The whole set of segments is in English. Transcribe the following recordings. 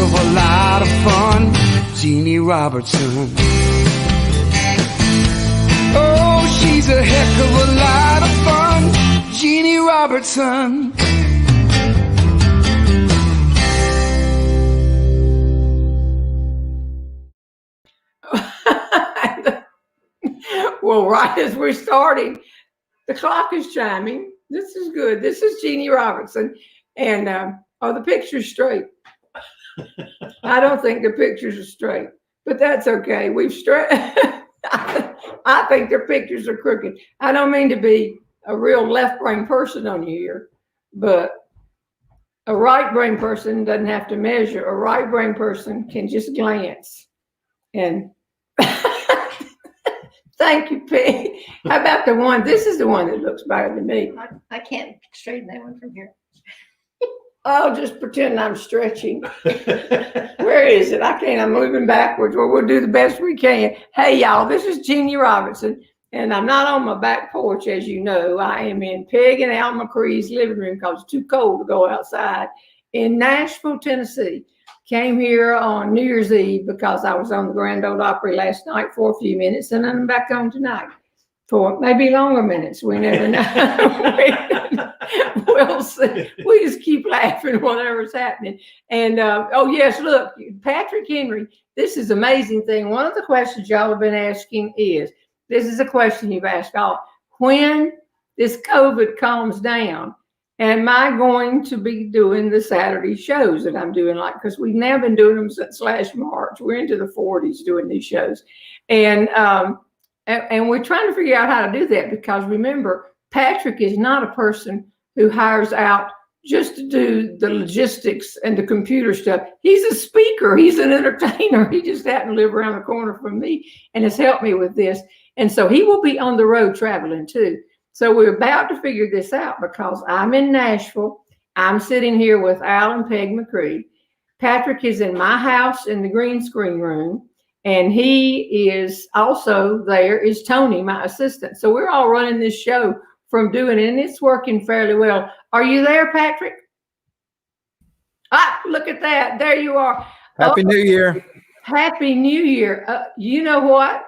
of a lot of fun, Jeanne Robertson. Oh, she's a heck of a lot of fun, Jeanne Robertson. Well, right as we're starting, the clock is chiming. This is good. This is Jeanne Robertson. And are the pictures straight? I don't think the pictures are straight, but that's okay. We've straight. I think their pictures are crooked. I don't mean to be a real left brain person on you here, but a right brain person doesn't have to measure. A right brain person can just glance. And thank you, Peg. How about the one? This is the one that looks better than me. I can't straighten that one from here. I'll just pretend I'm stretching. Where is it? I can't. I'm moving backwards. Well, we'll do the best we can. Hey, y'all, this is Jeanne Robertson, and I'm not on my back porch, as you know. I am in Peg and Al McCree's living room because it's too cold to go outside in Nashville, Tennessee. Came here on New Year's Eve because I was on the Grand Ole Opry last night for a few minutes, and I'm back on tonight for maybe longer minutes. We never know. We'll see. We just keep laughing whatever's happening. And oh yes, look, Patrick Henry, this is an amazing thing. One of the questions y'all have been asking is, this is a question you've asked all, when this COVID calms down, am I going to be doing the Saturday shows that I'm doing? Like, because we've now been doing them since last March. We're into the 40s doing these shows. And we're trying to figure out how to do that, because remember, Patrick is not a person who hires out just to do the logistics and the computer stuff. He's a speaker. He's an entertainer. He just happened to live around the corner from me and has helped me with this. And so he will be on the road traveling too. So we're about to figure this out, because I'm in Nashville. I'm sitting here with Al and Peg McCree. Patrick is in my house in the green screen room. And he is also there is Tony, my assistant. So we're all running this show from doing it, and it's working fairly well. Are you there, Patrick? Ah, look at that. There you are. Happy New Year. Happy New Year. You know what?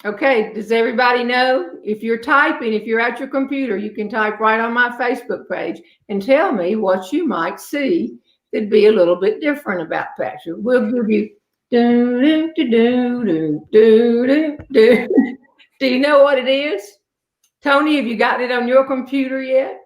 Okay, does everybody know? If you're typing, if you're at your computer, you can type right on my Facebook page and tell me what you might see that'd be a little bit different about Patrick. We'll give you do. Do you know what it is? Tony, have you gotten it on your computer yet?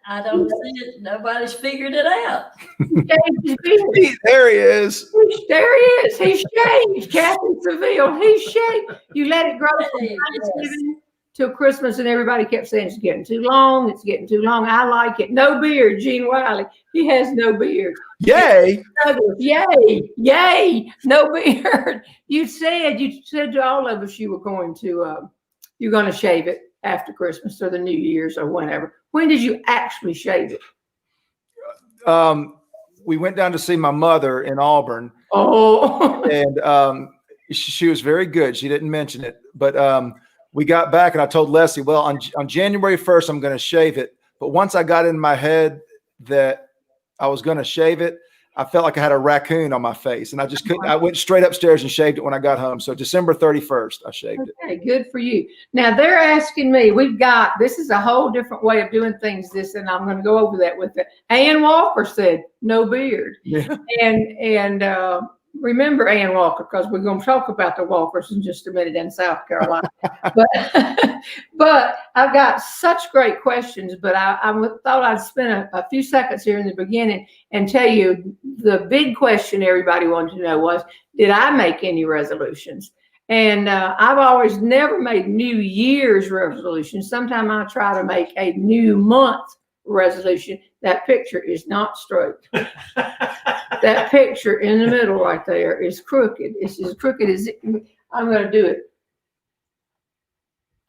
I don't see it. Nobody's figured it out. There he is. There he is. He's shaved. Kathy Seville. He's shaved. You let it grow from Thanksgiving till Christmas, and everybody kept saying it's getting too long. It's getting too long. I like it. No beard, Gene Wiley. He has no beard. Yay. Yay. Yay. No beard. You said to all of us you were going to you're going to shave it after Christmas or the New Year's or whenever. When did you actually shave it? We went down to see my mother in Auburn. Oh. And she was very good. She didn't mention it, but we got back and I told Leslie, well, on January 1st, I'm going to shave it. But once I got in my head that I was going to shave it, I felt like I had a raccoon on my face, and I just couldn't. I went straight upstairs and shaved it when I got home. So December 31st, I shaved it. Okay, good for you. Now they're asking me, this is a whole different way of doing things, and I'm going to go over that with it. Ann Walker said, no beard. Yeah. And remember Ann Walker, because we're going to talk about the Walkers in just a minute in South Carolina. But I've got such great questions, but I thought I'd spend a few seconds here in the beginning and tell you the big question everybody wanted to know was, did I make any resolutions? And I've always never made New Year's resolutions. Sometimes I try to make a new month resolution. That picture is not straight. That picture in the middle right there is crooked. It's as crooked as I'm going to do it.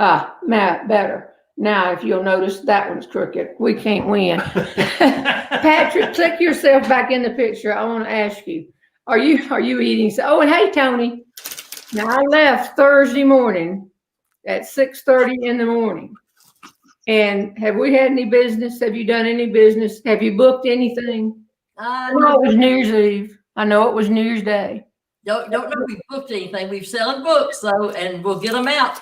Now better. Now, if you'll notice, that one's crooked. We can't win. Patrick, click yourself back in the picture. I want to ask you, are you eating? Oh, and hey, Tony. Now, I left Thursday morning at 6:30 in the morning. And have we had any business? Have you done any business? Have you booked anything? No. It was New Year's Eve. I know it was New Year's Day. Don't know if we booked anything. We're selling books though, and we'll get them out.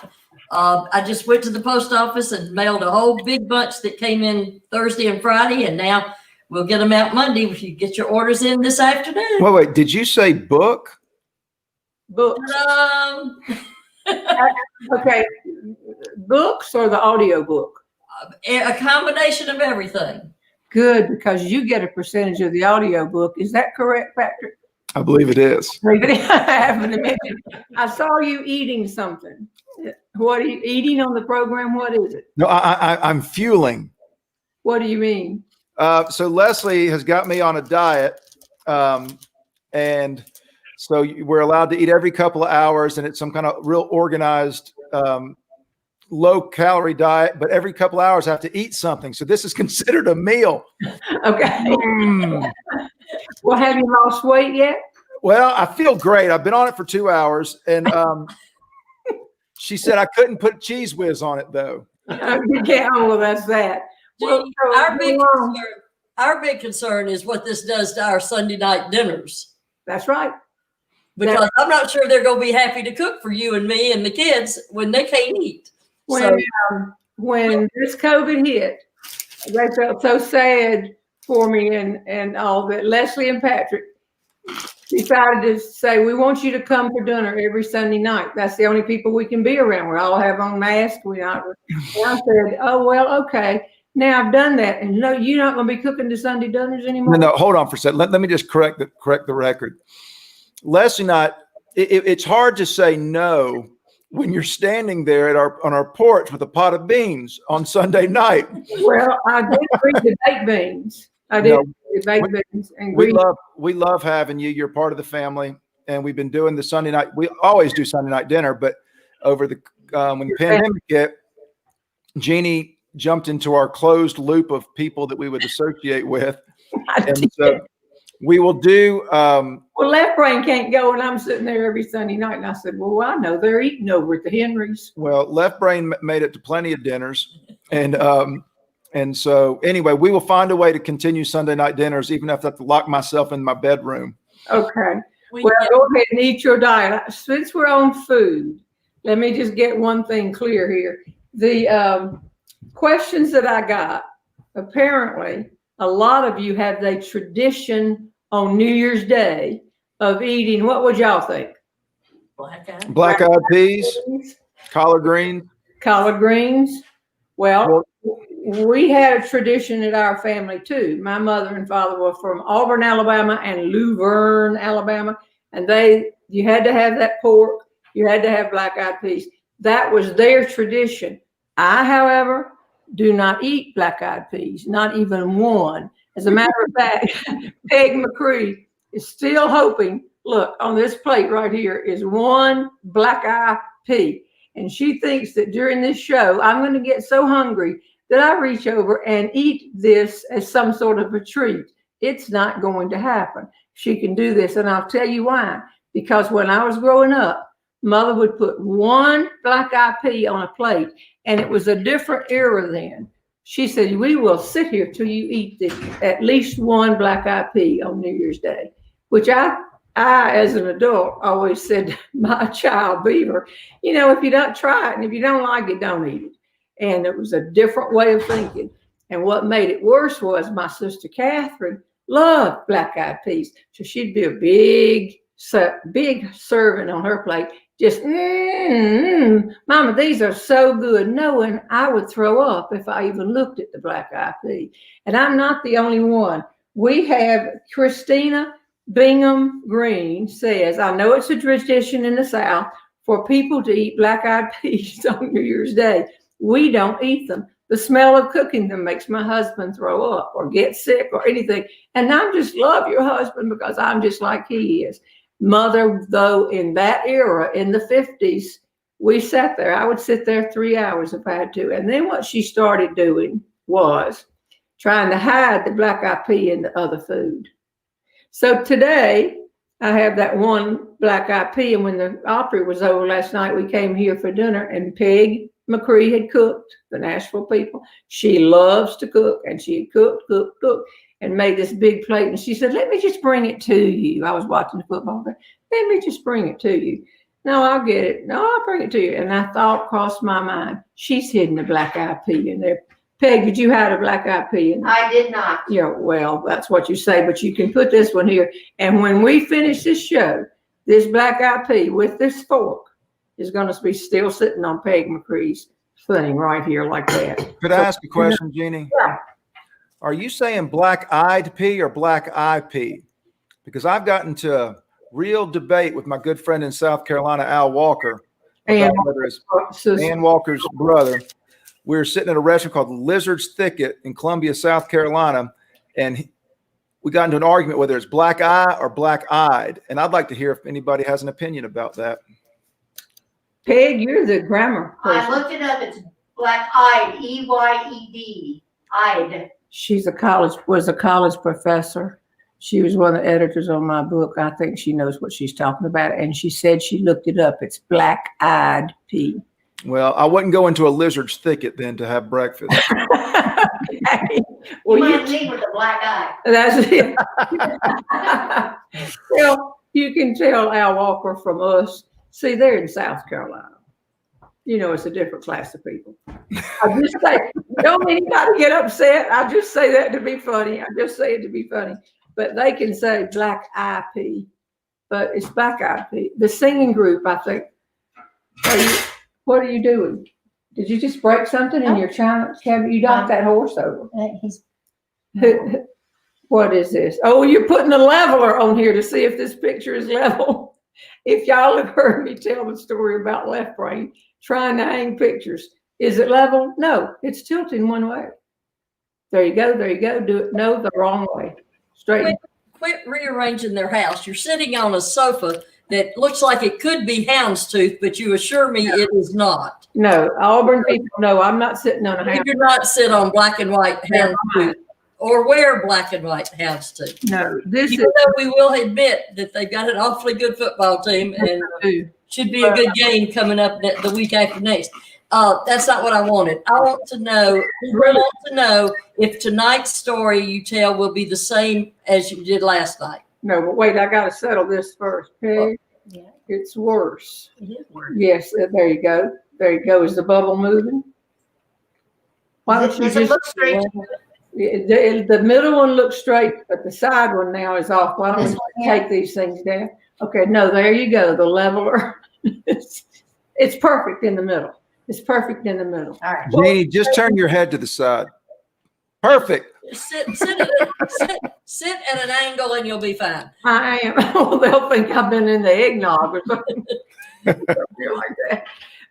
I just went to the post office and mailed a whole big bunch that came in Thursday and Friday, and now we'll get them out Monday. If you get your orders in this afternoon. Wait, did you say book? Books. Um, Okay. Books or the audio book? a combination of everything. Good, because you get a percentage of the audio book. Is that correct, Patrick? I believe it is. I saw you eating something. What are you eating on the program? What is it? No, I'm fueling. What do you mean? So Leslie has got me on a diet, and so we're allowed to eat every couple of hours, and it's some kind of real organized, low calorie diet. But every couple of hours, I have to eat something. So this is considered a meal. Okay. Well, have you lost weight yet? Well, I feel great. I've been on it for 2 hours, and she said I couldn't put cheese whiz on it though. Yeah, well, that's that. Well, Jeannie, our big concern is what this does to our Sunday night dinners. That's right. Because I'm not sure they're going to be happy to cook for you and me and the kids when they can't eat. When this COVID hit, they felt so sad for me and all that. Leslie and Patrick decided to say, we want you to come for dinner every Sunday night. That's the only people we can be around. We all have on masks. And I said, oh, well, okay. Now I've done that. And no, you're not going to be cooking the Sunday dinners anymore? No, hold on for a second. Let me just correct the record. Leslie and I, it's hard to say no when you're standing there on our porch with a pot of beans on Sunday night. Well, I did bring the baked beans. I did the baked beans. And we love having you. You're part of the family, and we've been doing the Sunday night. We always do Sunday night dinner, but over the when the pandemic hit, Jeannie jumped into our closed loop of people that we would associate with, and so we will do. Well, Left Brain can't go, and I'm sitting there every Sunday night. And I said, well, I know they're eating over at the Henrys. Well, Left Brain made it to plenty of dinners. And so anyway, we will find a way to continue Sunday night dinners, even if I have to lock myself in my bedroom. Okay. Well, go ahead and eat your diet. Since we're on food, let me just get one thing clear here. The questions that I got, apparently, a lot of you have the tradition on New Year's Day of eating, what would y'all think? Black eyed peas, collard greens. Collard greens. Well, we had a tradition at our family too. My mother and father were from Auburn, Alabama and Luverne, Alabama. And you had to have that pork. You had to have black eyed peas. That was their tradition. I, however, do not eat black eyed peas, not even one. As a matter of fact, Peg McCree is still hoping, look, on this plate right here is one black eyed pea. And she thinks that during this show, I'm going to get so hungry that I reach over and eat this as some sort of a treat. It's not going to happen. She can do this. And I'll tell you why. Because when I was growing up, Mother would put one black eyed pea on a plate, and it was a different era then. She said, we will sit here till you eat at least one black eyed pea on New Year's Day, which I, as an adult, always said to my child Beaver, if you don't try it and if you don't like it, don't eat it. And it was a different way of thinking. And what made it worse was my sister Catherine loved black eyed peas. So she'd be a big serving on her plate. Just, Mama, these are so good, knowing I would throw up if I even looked at the black eyed pea. And I'm not the only one. We have Christina Bingham Green says, I know it's a tradition in the South for people to eat black eyed peas on New Year's Day. We don't eat them. The smell of cooking them makes my husband throw up or get sick or anything. And I just love your husband because I'm just like he is. Mother, though, in that era, in the 50s, we sat there. I would sit there 3 hours if I had to. And then what she started doing was trying to hide the black eyed pea in the other food. So today, I have that one black eyed pea. And when the Opry was over last night, we came here for dinner. And Peg McCree had cooked, the Nashville people. She loves to cook, and she had cooked, and made this big plate. And she said, let me just bring it to you. I was watching the football game. Let me just bring it to you. No, I'll get it. No, I'll bring it to you. And I thought crossed my mind, she's hidden a black-eyed pea in there. Peg, did you hide a black-eyed pea in there? I did not. Yeah, well, that's what you say, but you can put this one here. And when we finish this show, this black-eyed pea with this fork is going to be still sitting on Peg McCree's thing right here like that. Could I ask a question, Jeannie? Yeah. Are you saying black-eyed pea or black-eye pea? Because I've gotten to a real debate with my good friend in South Carolina, Al Walker, And whether it's Ann Walker's brother. We were sitting at a restaurant called Lizard's Thicket in Columbia, South Carolina, and we got into an argument whether it's black eye or black-eyed. And I'd like to hear if anybody has an opinion about that. Peg, you're the grammar I person. looked it up. It's black-eyed, E-Y-E-D, eyed. She's was a college professor. She was one of the editors on my book. I think she knows what she's talking about. And she said she looked it up. It's black-eyed pea. Well, I wouldn't go into a Lizard's Thicket then to have breakfast. Okay. Well, You might leave with a black eye. that's it. Well, you can tell Al Walker from us. See, they're in South Carolina. You know, it's a different class of people. I just say, don't anybody get upset. I just say that to be funny. I just say it to be funny. But they can say black eye pea, but it's black eye pea. The singing group, I think. What are you doing? Did you just break something in your china cabinet? You knocked that horse over. What is this? Oh, you're putting a leveler on here to see if this picture is level. If y'all have heard me tell the story about left brain trying to hang pictures, is it level? No, it's tilting one way. There you go. There you go. Do it. No, the wrong way. Straight. Quit rearranging their house. You're sitting on a sofa that looks like it could be houndstooth, but you assure me it is not. No, Auburn people know I'm not sitting on a You house. do not sit on black and white houndstooth or wear black and white houndstooth. No, this Even though we will admit that they've got an awfully good football team and is should be a good game coming up the week after next. That's not what I wanted. I want to know, if tonight's story you tell will be the same as you did last night. no, but wait, I got to settle this first. Peg, Yeah. it's worse. It is worse. Yes, there you go. There you go. Is the bubble moving? Why don't you Does it just look straight? the middle one looks straight, but the side one now is off. Why don't This we one, take these things down? Okay, no, there you go. The leveler. It's perfect in the middle. It's perfect in the middle. All right. Jeannie, just turn your head to the side. Perfect. Sit at an angle and you'll be fine. I am. Well, they'll think I've been in the eggnog or something. Something like that.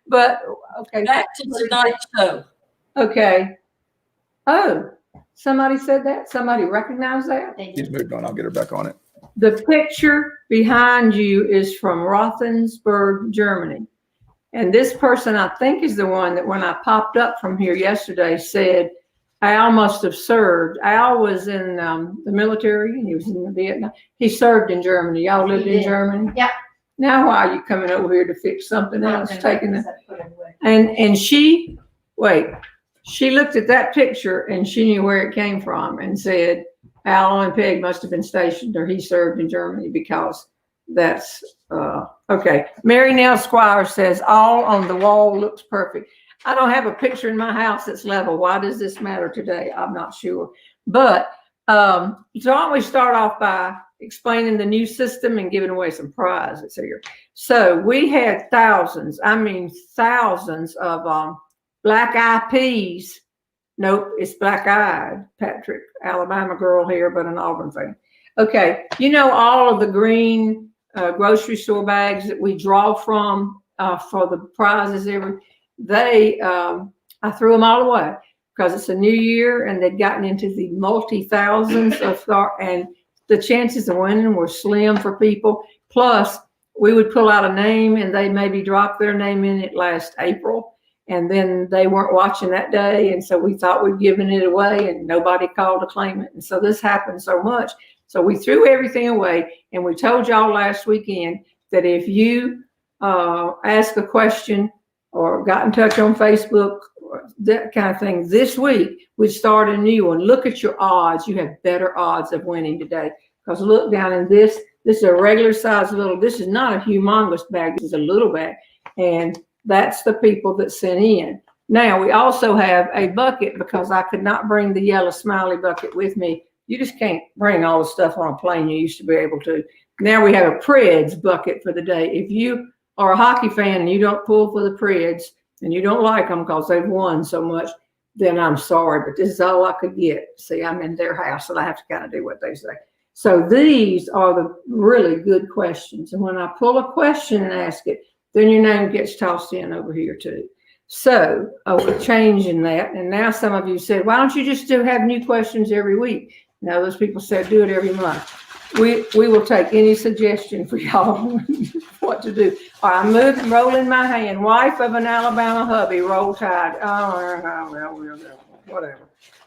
But okay. Back to tonight's show. Okay. Oh, somebody said that? Somebody recognized that? She's moved on. I'll get her back on it. The picture behind you is from Rothensburg, Germany. And this person, I think, is the one that when I popped up from here yesterday said, Al must have served. Al was in the military and he was in the Vietnam. He served in Germany. Y'all lived in Germany? Yep. Now why are you coming over here to fix something else? And she looked at that picture and she knew where it came from and said, Al and Peg must have been stationed or he served in Germany because that's okay. Mary Nell Squire says all on the wall looks perfect. I don't have a picture in my house that's level. Why does this matter today? I'm not sure. But so I always start off by explaining the new system and giving away some prizes here. So we had thousands of black-eyed peas. Nope, it's black-eyed, Patrick, Alabama girl here, but an Auburn fan. Okay, you know all of the green grocery store bags that we draw from for the prizes I threw them all away because it's a new year and they'd gotten into the multi-thousands and the chances of winning were slim for people. Plus, we would pull out a name and they maybe drop their name in it last April. And then they weren't watching that day. And so we thought we'd given it away and nobody called to claim it. And so this happened so much. So we threw everything away. And we told y'all last weekend that if you ask a question or got in touch on Facebook, or that kind of thing, this week we start a new one. Look at your odds. You have better odds of winning today. Because look down in this. This is a regular size little. This is not a humongous bag. This is a little bag, and that's the people that sent in. Now we also have a bucket because I could not bring the yellow smiley bucket with me. You just can't bring all the stuff on a plane you used to be able to. Now we have a Preds bucket for the day. If you are a hockey fan and you don't pull for the Preds and you don't like them because they've won so much, then I'm sorry, but this is all I could get. See, I'm in their house and I have to kind of do what they say. So these are the really good questions. And when I pull a question and ask it, then your name gets tossed in over here too. So we're changing that. And now some of you said, why don't you just have new questions every week? Now those people said, do it every month. We will take any suggestion for y'all what to do. All right, I'm rolling my hand. Wife of an Alabama hubby, roll tide. Oh, well, whatever.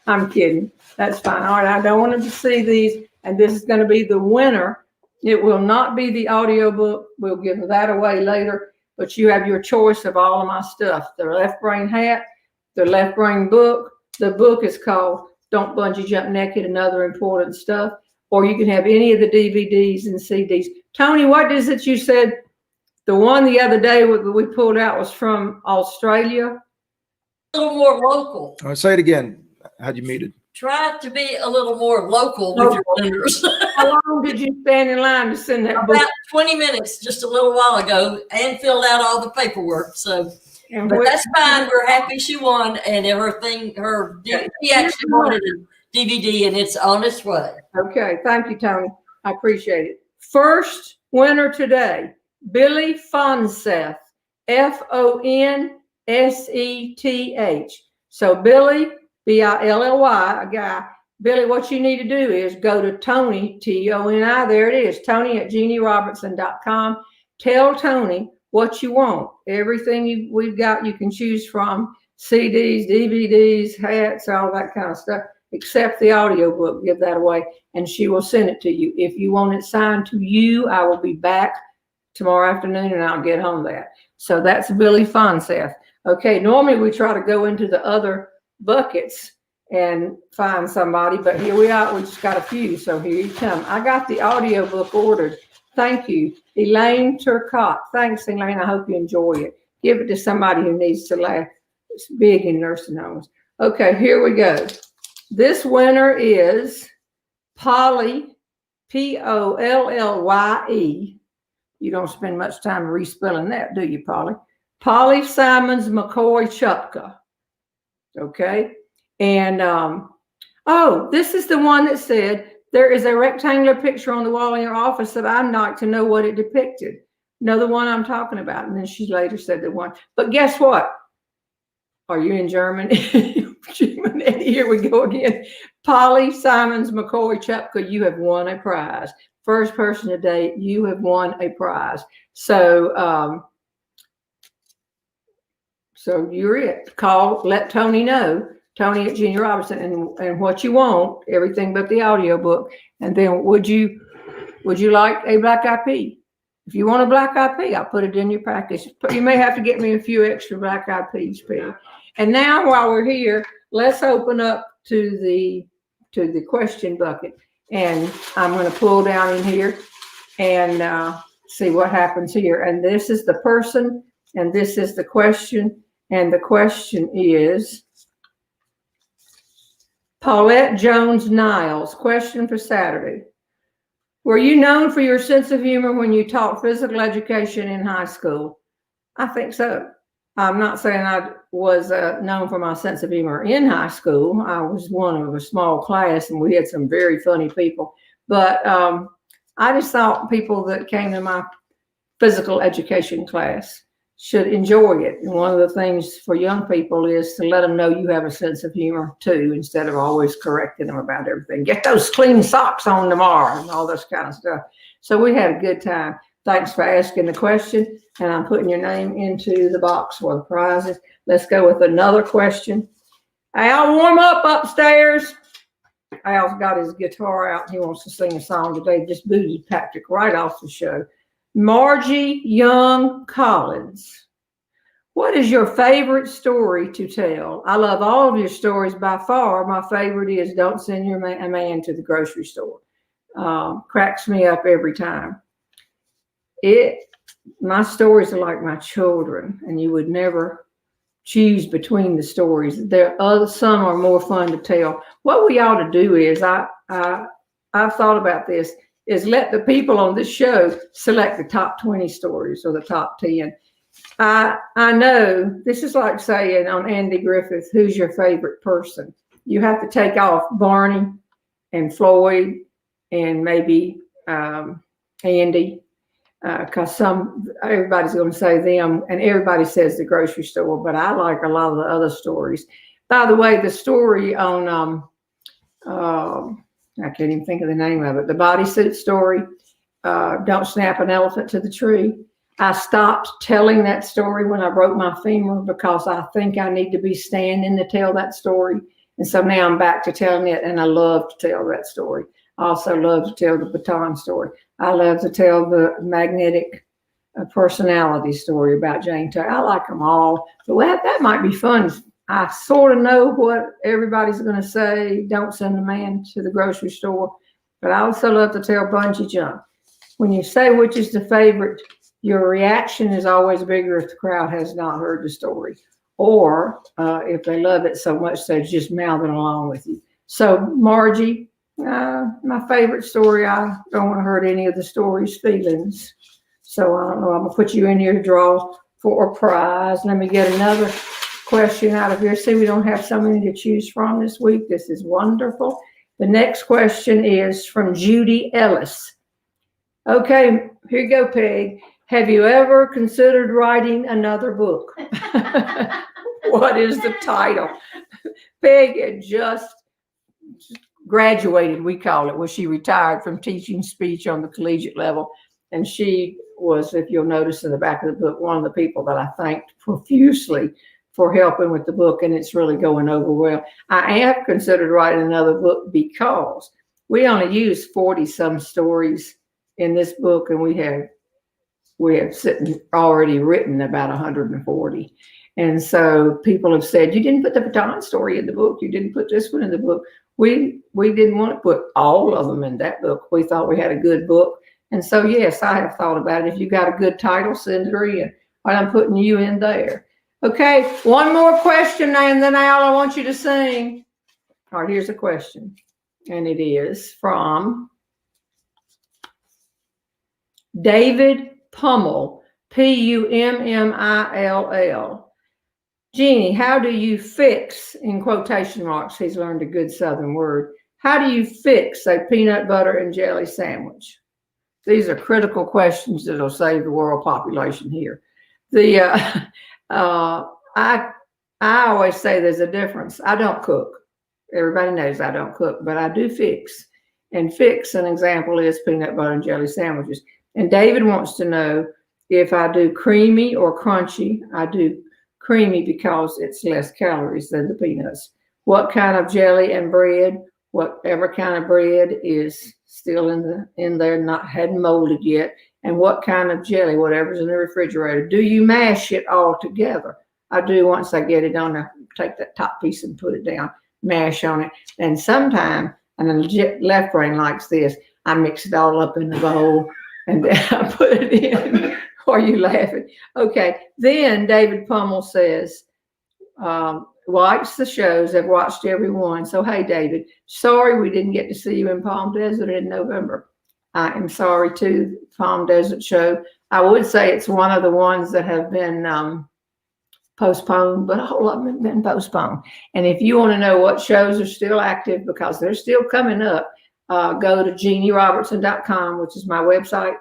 I'm kidding. That's fine. All right, I don't want them to see these. And this is going to be the winner. It will not be the audio book. We'll give that away later. But you have your choice of all of my stuff. The left brain hat, the left brain book. The book is called Don't Bungee Jump Naked and Other Important Stuff. Or you can have any of the DVDs and CDs. Tony, what is it you said? The one the other day we pulled out was from Australia. A little more local. I'll say it again. How'd you mute it? Try to be a little more local with your vendors. How long did you stand in line to send that book? About 20 minutes, just a little while ago, and filled out all the paperwork. So, but that's fine. We're happy she won, and everything. She actually wanted a DVD, and it's on its way. Okay, thank you, Tony. I appreciate it. First winner today, Billy Fonseth, Fonseth. So Billy, Billy, a guy. Billy, what you need to do is go to Tony, Toni, there it is, Tony at JeanneRobertson.com. Tell Tony what you want. Everything we've got you can choose from, CDs, DVDs, hats, all that kind of stuff, except the audio book. Give that away, and she will send it to you. If you want it signed to you, I will be back tomorrow afternoon, and I'll get home that. So that's Billy Fonseth. Okay, normally we try to go into the other buckets and find somebody, but here we are. We just got a few, so here you come. I got the audio book ordered. Thank you, Elaine Turcotte. Thanks, Elaine. I hope you enjoy it. Give it to somebody who needs to laugh. It's big in nursing homes. Okay, here we go. This winner is Polly, Pollye. You don't spend much time respelling that, do you, Polly? Polly Simons McCoy Chupka. Okay. And, this is the one that said, there is a rectangular picture on the wall in your office that I'd like to know what it depicted. Know the one I'm talking about. And then she later said the one. But guess what? Are you in Germany? Here we go again. Polly Simons McCoy Chupka, you have won a prize. First person today, you have won a prize. So, so you're it. Call, let Tony know. Tony at Jeanne Robertson, and what you want, everything but the audio book. And then would you like a black eyed pea? If you want a black eyed pea, I'll put it in your package. You may have to get me a few extra black eyed peas, Pete. And now while we're here, let's open up to the question bucket. And I'm going to pull down in here and see what happens here. And this is the person, and this is the question. And the question is Paulette Jones Niles. Question for Saturday. Were you known for your sense of humor when you taught physical education in high school? I think so. I'm not saying I was known for my sense of humor in high school. I was one of a small class, and we had some very funny people. But I just thought people that came to my physical education class should enjoy it. And one of the things for young people is to let them know you have a sense of humor too, instead of always correcting them about everything. Get those clean socks on tomorrow and all this kind of stuff. So we had a good time. Thanks for asking the question. And I'm putting your name into the box for the prizes. Let's go with another question. Al, warm up upstairs. Al's got his guitar out. He wants to sing a song today. Just booted Patrick right off the show. Margie Young Collins. What is your favorite story to tell? I love all of your stories. By far, my favorite is Don't Send a Man to the Grocery Store. Cracks me up every time. My stories are like my children, and you would never choose between the stories. Some are more fun to tell. What we ought to do is, I've thought about this, is let the people on this show select the top 20 stories or the top 10. I know this is like saying on Andy Griffith, who's your favorite person? You have to take off Barney and Floyd and maybe Andy, because everybody's going to say them, and everybody says the grocery store, but I like a lot of the other stories. By the way, the story on I can't even think of the name of it, the bodysuit story, Don't Snap an Elephant to the Tree. I stopped telling that story when I broke my femur because I think I need to be standing to tell that story. And so now I'm back to telling it, and I love to tell that story. I also love to tell the baton story. I love to tell the magnetic personality story about Jane Taylor. I like them all. So that might be fun. I sort of know what everybody's going to say. Don't send a man to the grocery store. But I also love to tell bungee jump. When you say which is the favorite, your reaction is always bigger if the crowd has not heard the story, or if they love it so much they're just mouthing along with you. So Margie, my favorite story, I don't want to hurt any of the story's feelings. So I don't know, I'm going to put you in here to draw for a prize. Let me get another question out of here. See, we don't have so many to choose from this week. This is wonderful. The next question is from Judy Ellis. Okay, here you go, Peg. Have you ever considered writing another book? What is the title? Peg had just graduated, we call it, when she retired from teaching speech on the collegiate level. And she was, if you'll notice in the back of the book, one of the people that I thanked profusely for helping with the book, and it's really going over well. I have considered writing another book because we only use 40 some stories in this book, and we have sitting already written about 140. And so people have said, you didn't put the baton story in the book. You didn't put this one in the book. We didn't want to put all of them in that book. We thought we had a good book. And so, yes, I have thought about it. If you got a good title, send it in. But I'm putting you in there. Okay, one more question, and then Al, I want you to sing. All right, here's a question. And it is from David Pummel, Pummil. Jeannie, how do you fix, in quotation marks, he's learned a good Southern word, how do you fix a peanut butter and jelly sandwich? These are critical questions that'll save the world population here. I always say there's a difference. I don't cook. Everybody knows I don't cook, but I do fix. And fix, an example is peanut butter and jelly sandwiches. And David wants to know if I do creamy or crunchy. I do creamy because it's less calories than the peanuts. What kind of jelly and bread? Whatever kind of bread is still in there, hadn't molded yet. And what kind of jelly? Whatever's in the refrigerator. Do you mash it all together? I do. Once I get it on, I take that top piece and put it down, mash on it. And sometimes, and the left brain likes this, I mix it all up in the bowl and then I put it in. Are you laughing? Okay. Then David Pummel says, likes the shows. I've watched every one. So, hey, David, sorry we didn't get to see you in Palm Desert in November. I am sorry too, Palm Desert show. I would say it's one of the ones that have been postponed, but a whole lot of them have been postponed. And if you want to know what shows are still active, because they're still coming up, go to JeanneRobertson.com, which is my website.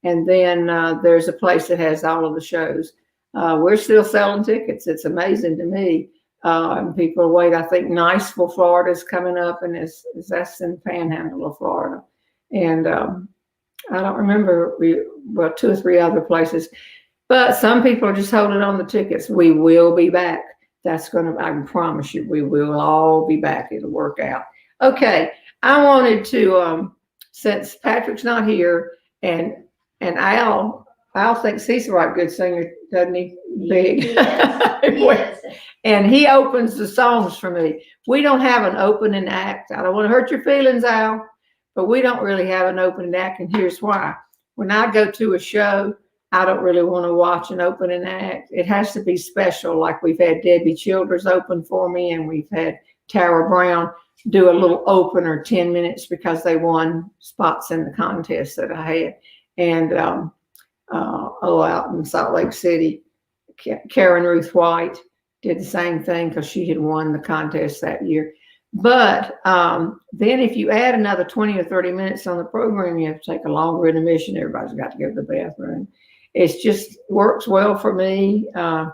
And then there's a place that has all of the shows. We're still selling tickets. It's amazing to me. And people wait. I think Niceville, Florida is coming up, and that's in the Panhandle of Florida. And I don't remember, 2 or 3 other places. But some people are just holding on the tickets. We will be back. I can promise you, we will all be back. It'll work out. Okay. I wanted to, since Patrick's not here and Al Al thinks he's a right good singer, doesn't he? Big. Yes. And he opens the songs for me. We don't have an opening act. I don't want to hurt your feelings, Al, but we don't really have an opening act, and here's why. When I go to a show, I don't really want to watch an opening act. It has to be special, like we've had Debbie Childers open for me, and we've had Tara Brown do a little opener, 10 minutes, because they won spots in the contest that I had. And out in Salt Lake City, Karen Ruth White did the same thing because she had won the contest that year. But then if you add another 20 or 30 minutes on the program, you have to take a longer intermission. Everybody's got to go to the bathroom. It's just works well for me to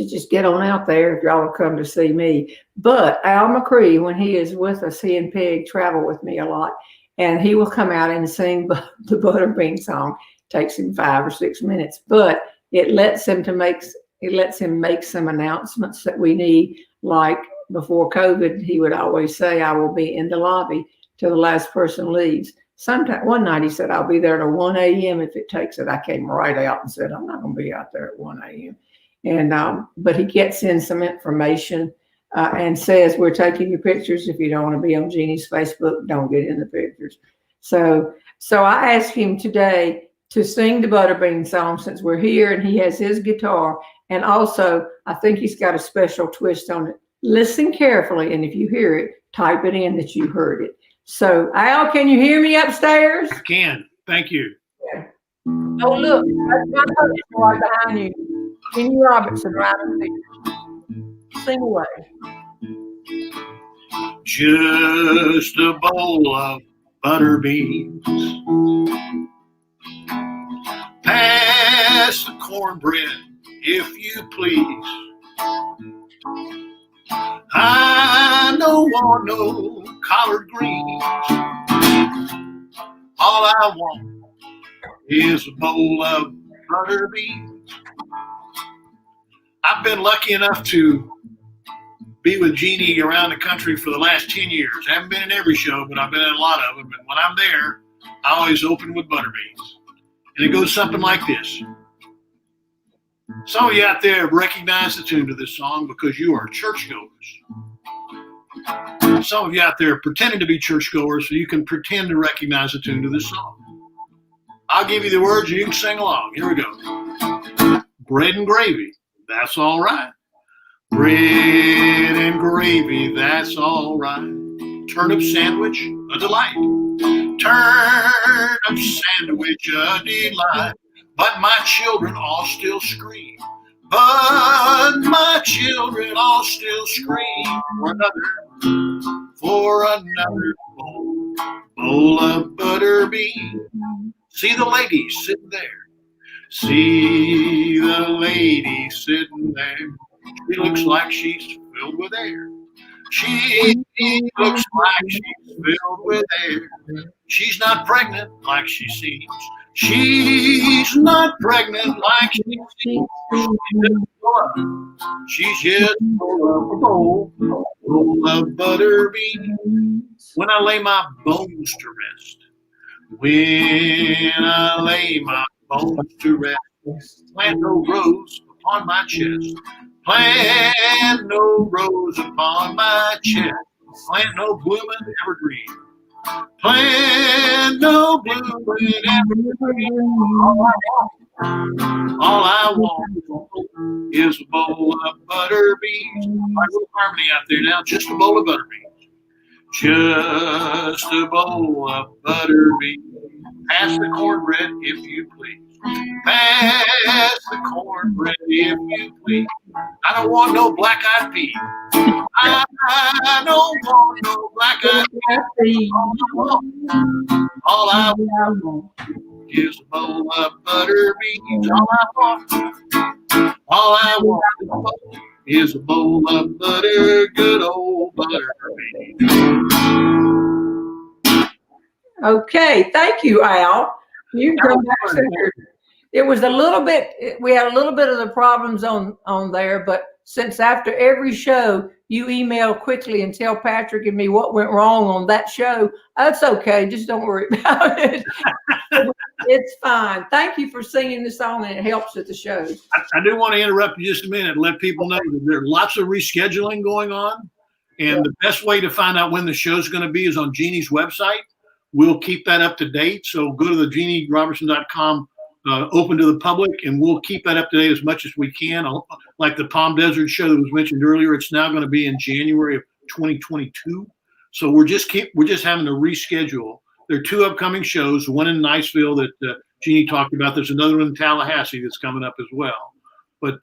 just get on out there if y'all will come to see me. But Al McCree, when he is with us, he and Peg travel with me a lot, and he will come out and sing the Butterbean song. Takes him 5 or 6 minutes, but it lets him make some announcements that we need. Like before COVID, he would always say, "I will be in the lobby till the last person leaves." One night he said, "I'll be there till 1 a.m. if it takes it." I came right out and said, "I'm not going to be out there at 1 a.m." And but he gets in some information and says, "We're taking your pictures. If you don't want to be on Jeannie's Facebook, don't get in the pictures." So I asked him today to sing the Butterbean song since we're here, and he has his guitar. And also, I think he's got a special twist on it. Listen carefully, and if you hear it, type it in that you heard it. So, Al, can you hear me upstairs? I can. Thank you. Yeah. Oh, look, that's my husband right behind you. Jeanne Robertson right up there. Sing away. Just a bowl of butter beans. Pass the cornbread, if you please. I don't want no collard greens. All I want is a bowl of butter beans. I've been lucky enough to be with Jeannie around the country for the last 10 years. I haven't been in every show, but I've been in a lot of them. And when I'm there, I always open with butter beans. And it goes something like this. Some of you out there recognize the tune to this song because you are churchgoers. Some of you out there are pretending to be churchgoers so you can pretend to recognize the tune to this song. I'll give you the words and you can sing along. Here we go. Bread and gravy, that's all right. Bread and gravy, that's all right. Turnip sandwich, a delight. Turnip sandwich, a delight. But my children all still scream. But my children all still scream for another bowl of butter beans. See the lady sitting there. See the lady sitting there. She looks like she's filled with air. She looks like she's filled with air. She's not pregnant like she seems. She's not pregnant like she seems. She's just full of a bowl of butter beans. When I lay my bones to rest. When I lay my bones to rest. Plant no rose upon my chest. Plant no rose upon my chest. Plant no blooming evergreen. Plant no blooming evergreen. All I want is a bowl of butter beans. My little harmony out there now, just a bowl of butter beans. Just a bowl of butter beans. Pass the cornbread if you please. Pass the cornbread if you please. I don't want no black-eyed peas. I don't want no black-eyed peas. All I want is a bowl of butter beans. All I want is a bowl of butter, good old butter beans. Okay, thank you, Al. You can come back here. It was a little bit, we had a little bit of the problems on there, but since after every show, you email quickly and tell Patrick and me what went wrong on that show, that's okay. Just don't worry about it. It's fine. Thank you for singing the song, and it helps at the shows. I do want to interrupt you just a minute and let people know that there are lots of rescheduling going on. And the best way to find out when the show's going to be is on Jeannie's website. We'll keep that up to date. So go to the JeannieRobertson.com open to the public, and we'll keep that up to date as much as we can. Like the Palm Desert show that was mentioned earlier, it's now going to be in January of 2022. So we're just having to reschedule. There are 2 upcoming shows, one in Niceville that Jeannie talked about. There's another one in Tallahassee that's coming up as well. But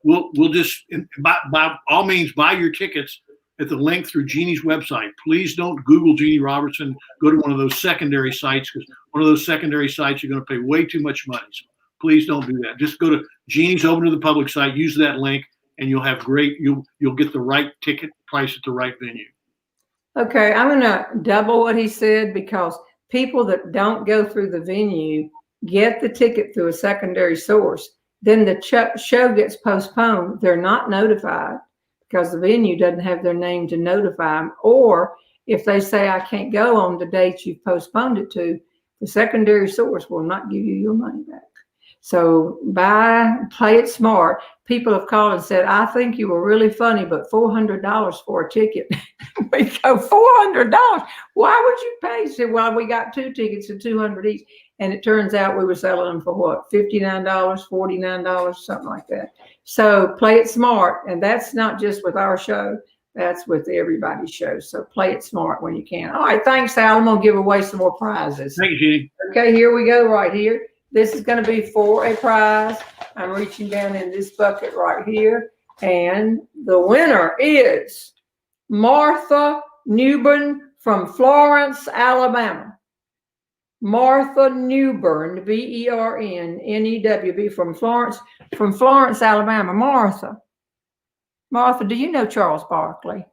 we'll just, by all means, buy your tickets at the link through Jeannie's website. Please don't Google Jeanne Robertson. Go to one of those secondary sites, because one of those secondary sites you're going to pay way too much money. So please don't do that. Just go to Jeannie's open to the public site, use that link, and you'll have you'll get the right ticket price at the right venue. Okay, I'm going to double what he said, because people that don't go through the venue get the ticket through a secondary source. Then the show gets postponed. They're not notified, because the venue doesn't have their name to notify them. Or if they say, I can't go on the dates you've postponed it to, the secondary source will not give you your money back. So play it smart. People have called and said, I think you were really funny, but $400 for a ticket. We go, $400? Why would you pay? He said, well, we got 2 tickets at $200 each. And it turns out we were selling them for what? $59, $49, something like that. So play it smart. And that's not just with our show. That's with everybody's show. So play it smart when you can. All right. Thanks, Al. I'm going to give away some more prizes. Thank you, Jeannie. Okay, here we go right here. This is going to be for a prize. I'm reaching down in this bucket right here. And the winner is Martha Newbern from Florence, Alabama. Martha Newbern, BERNNEWB, from Florence, Alabama. Martha, do you know Charles Barkley?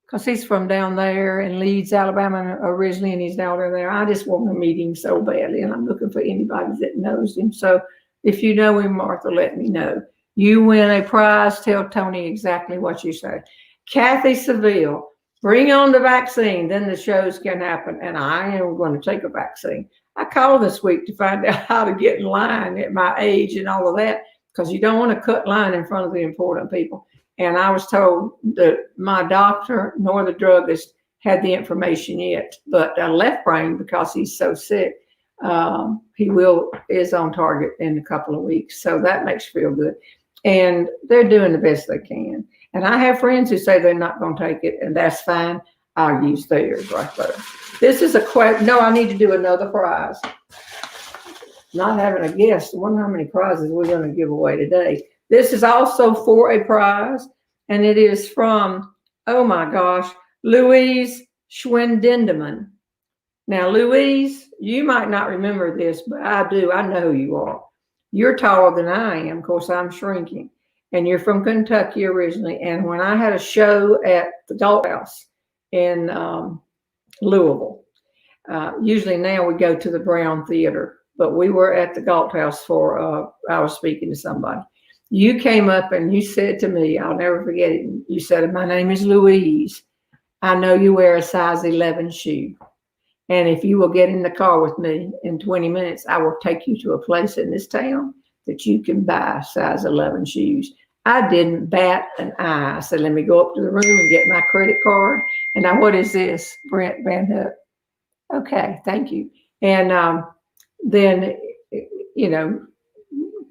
Because he's from down there in Leeds, Alabama originally, and he's down there. I just want to meet him so badly, and I'm looking for anybody that knows him. So if you know him, Martha, let me know. You win a prize. Tell Tony exactly what you say. Kathy Seville, bring on the vaccine, then the shows can happen. And I am going to take a vaccine. I called this week to find out how to get in line at my age and all of that, because you don't want to cut line in front of the important people. And I was told that my doctor nor the druggist had the information yet, but Left Brain, because he's so sick, he is on target in a couple of weeks. So that makes me feel good. And they're doing the best they can. And I have friends who say they're not going to take it, and that's fine. I'll use theirs right there. This is a question. No, I need to do another prize. Not having a guess. I wonder how many prizes we're going to give away today. This is also for a prize, and it is from, oh my gosh, Louise Schwindendeman. Now, Louise, you might not remember this, but I do. I know who you are. You're taller than I am. Of course, I'm shrinking. And you're from Kentucky originally. And when I had a show at the Galt House in Louisville, usually now we go to the Brown Theater, but we were at the Galt House for, I was speaking to somebody. You came up and you said to me, I'll never forget it. You said, my name is Louise. I know you wear a size 11 shoe. And if you will get in the car with me in 20 minutes, I will take you to a place in this town that you can buy size 11 shoes. I didn't bat an eye. I said, let me go up to the room and get my credit card. And now, what is this? Brent Van Hook. Okay, thank you. And then, you know,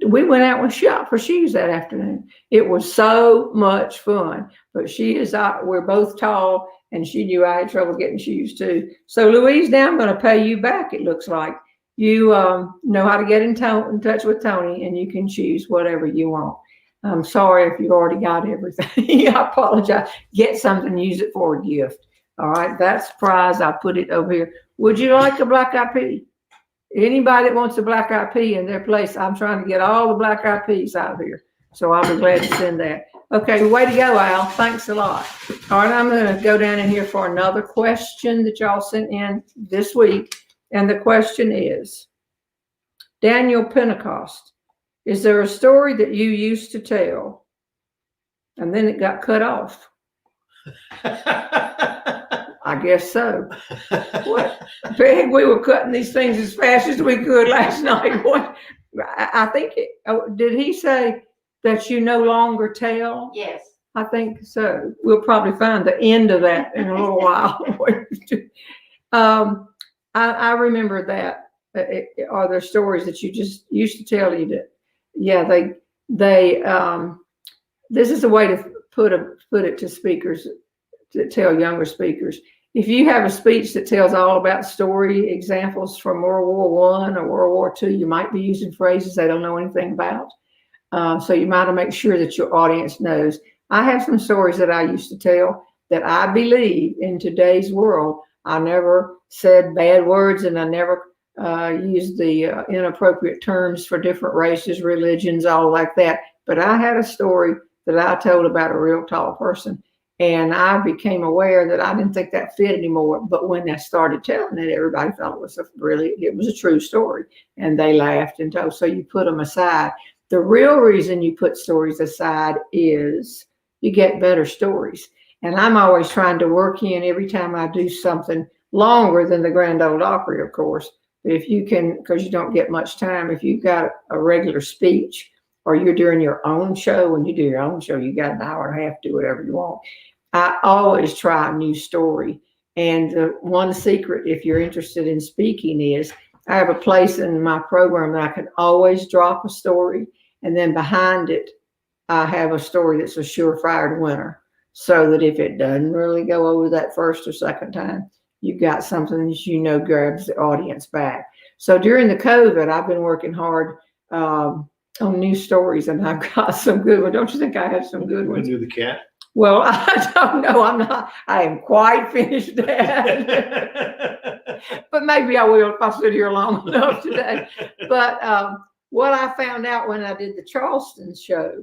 we went out and shop for shoes that afternoon. It was so much fun. But we're both tall, and she knew I had trouble getting shoes too. So Louise, now I'm going to pay you back, it looks like. You know how to get in touch with Tony, and you can choose whatever you want. I'm sorry if you already got everything. I apologize. Get something, use it for a gift. All right, that's a prize. I'll put it over here. Would you like a black eyed pea? Anybody that wants a black eyed pea in their place, I'm trying to get all the black eyed peas out of here. So I'll be glad to send that. Okay, way to go, Al. Thanks a lot. All right, I'm going to go down in here for another question that y'all sent in this week. And the question is, Daniel Pentecost, is there a story that you used to tell and then it got cut off. I guess so. What? Peg, we were cutting these things as fast as we could last night. What? I think, did he say that you no longer tell? Yes. I think so. We'll probably find the end of that in a little while. I remember that. Are there stories that you just used to tell you that? Yeah, this is a way to put it to speakers, to tell younger speakers. If you have a speech that tells all about story examples from World War I or World War II, you might be using phrases they don't know anything about. So you might make sure that your audience knows. I have some stories that I used to tell that I believe in today's world. I never said bad words, and I never used the inappropriate terms for different races, religions, all like that. But I had a story that I told about a real tall person, and I became aware that I didn't think that fit anymore. But when I started telling it, everybody thought it was a true story, and they laughed and told. So you put them aside. The real reason you put stories aside is you get better stories. And I'm always trying to work in every time I do something longer than the Grand Ole Opry, of course. But if you can, because you don't get much time, if you've got a regular speech or you're doing your own show, when you do your own show, you got an hour and a half to do whatever you want. I always try a new story. And the one secret, if you're interested in speaking, is I have a place in my program that I can always drop a story. And then behind it, I have a story that's a surefire winner. So that if it doesn't really go over that first or second time, you've got something that grabs the audience back. So during the COVID, I've been working hard on new stories, and I've got some good ones. Don't you think I have some good ones? Do the cat? Well, I don't know. I am quite finished that. But maybe I will if I sit here long enough today. But what I found out when I did the Charleston show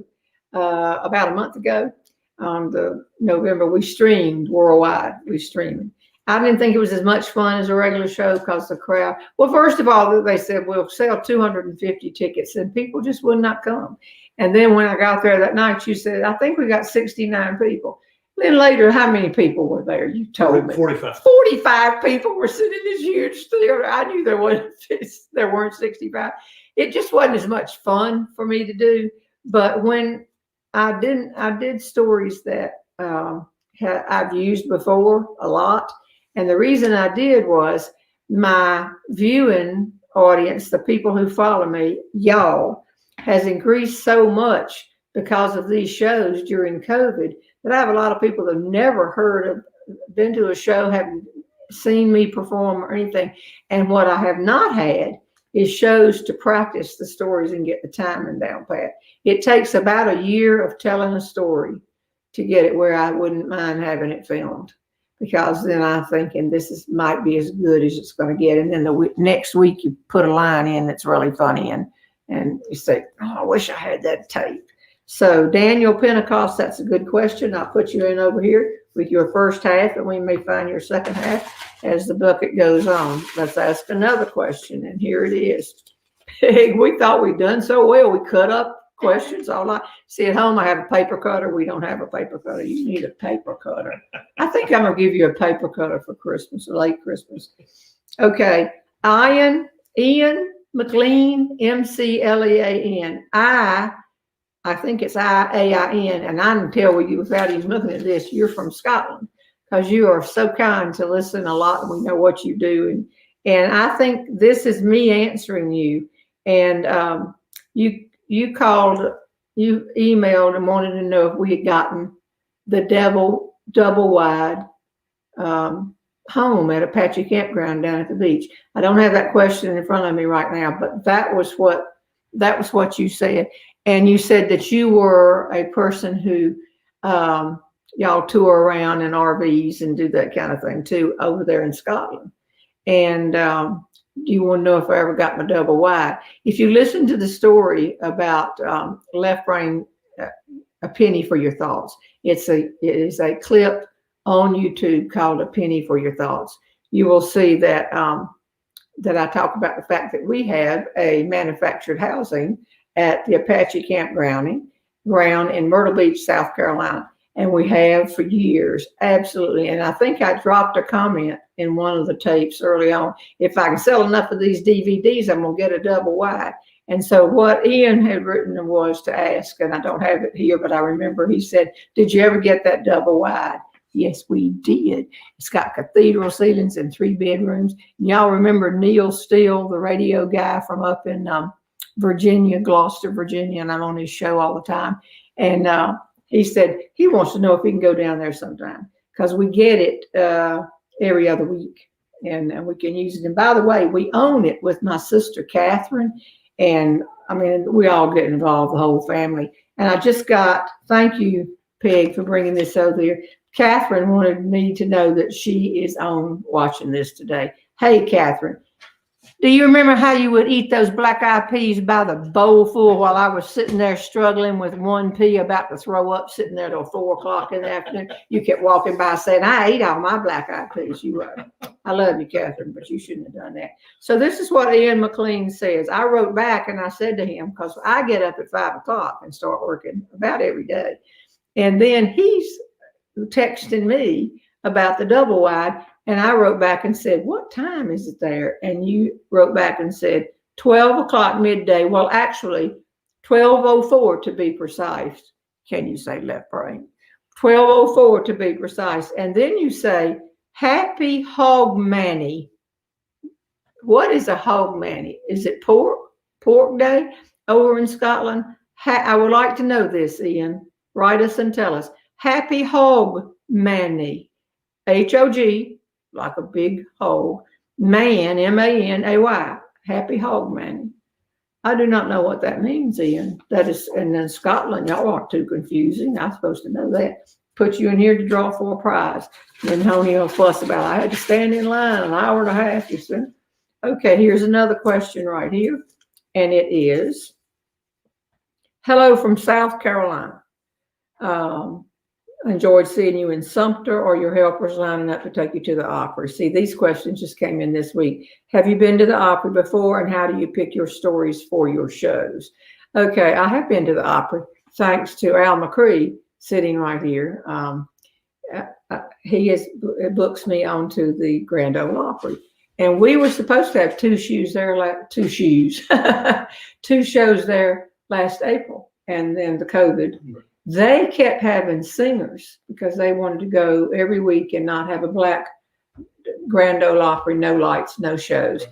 about a month ago, the November, we streamed worldwide. We streamed. I didn't think it was as much fun as a regular show because the crowd. Well, first of all, they said we'll sell 250 tickets, and people just would not come. And then when I got there that night, you said, I think we got 69 people. Then later, how many people were there? You told me 45. 45 people were sitting in this huge theater. I knew there weren't 65. It just wasn't as much fun for me to do. But when I did stories that I've used before a lot. And the reason I did was my viewing audience, the people who follow me, y'all, has increased so much because of these shows during COVID that I have a lot of people that have never been to a show, haven't seen me perform or anything. And what I have not had is shows to practice the stories and get the timing down pat. It takes about a year of telling a story to get it where I wouldn't mind having it filmed, because then I'm thinking might be as good as it's going to get. And then the next week you put a line in that's really funny, and you say, oh, I wish I had that tape. So Daniel Pentecost, that's a good question. I'll put you in over here with your first half, and we may find your second half as the bucket goes on. Let's ask another question, and here it is. Peg, we thought we'd done so well. We cut up questions all night. See, at home I have a paper cutter. We don't have a paper cutter. You need a paper cutter. I think I'm going to give you a paper cutter for Christmas, late Christmas. Okay. Ian McLean, McLean. I think it's IAIN, and I can tell you without even looking at this, you're from Scotland, because you are so kind to listen a lot, and we know what you do. And I think this is me answering you. And you emailed and wanted to know if we had gotten the double wide home at Apache Campground down at the beach. I don't have that question in front of me right now, but that was what you said. And you said that you were a person who y'all tour around in RVs and do that kind of thing too over there in Scotland. And do you want to know if I ever got my double wide? If you listen to the story about Left Brain, A Penny for Your Thoughts, it is a clip on YouTube called A Penny for Your Thoughts. You will see that that I talk about the fact that we have a manufactured housing at the Apache campgrounding, ground in Myrtle Beach, South Carolina. And we have for years, absolutely. And I think I dropped a comment in one of the tapes early on. If I can sell enough of these DVDs, I'm going to get a double wide. And so what Ian had written was to ask, and I don't have it here, but I remember he said, did you ever get that double wide? Yes, we did. It's got cathedral ceilings and 3 bedrooms. And y'all remember Neil Steele, the radio guy from up in Virginia, Gloucester, Virginia, and I'm on his show all the time. And he said he wants to know if he can go down there sometime because we get it every other week and we can use it. And by the way, we own it with my sister, Catherine. And I mean, we all get involved, the whole family. And I just thank you, Peg, for bringing this over here. Catherine wanted me to know that she is on watching this today. Hey, Catherine, do you remember how you would eat those black-eyed peas by the bowl full while I was sitting there struggling with 1 pea about to throw up, sitting there till 4 o'clock in the afternoon? You kept walking by saying, I ate all my black-eyed peas. You were. I love you, Catherine, but you shouldn't have done that. So this is what Ian McLean says. I wrote back and I said to him, because I get up at 5 o'clock and start working about every day. And then he's texting me about the double wide. And I wrote back and said, what time is it there? And you wrote back and said, 12 o'clock midday. Well, actually, 12:04 to be precise. Can you say left brain? 12:04 to be precise. And then you say, happy Hogmanay. What is a Hogmanay? Is it pork day over in Scotland? I would like to know this, Ian. Write us and tell us. Happy Hogmanay. H-O-G. Like a big hog, man, M-A-N-A-Y, happy Hogmanay. I do not know what that means, Ian. That is, and in Scotland, y'all aren't too confusing. I'm supposed to know that. Put you in here to draw for a prize. Then Tony will fuss about, I had to stand in line an hour and a half, you see. Okay, here's another question right here. And it is, hello from South Carolina. Enjoyed seeing you in Sumter or your helpers lining up to take you to the Opry. See, these questions just came in this week. Have you been to the Opry before, and how do you pick your stories for your shows? Okay, I have been to the Opry, thanks to Al McCree sitting right here. He books me onto the Grand Ole Opry. And we were supposed to have 2 shows there, 2 shows there last April, and then the COVID. They kept having singers because they wanted to go every week and not have a black Grand Ole Opry, no lights, no shows.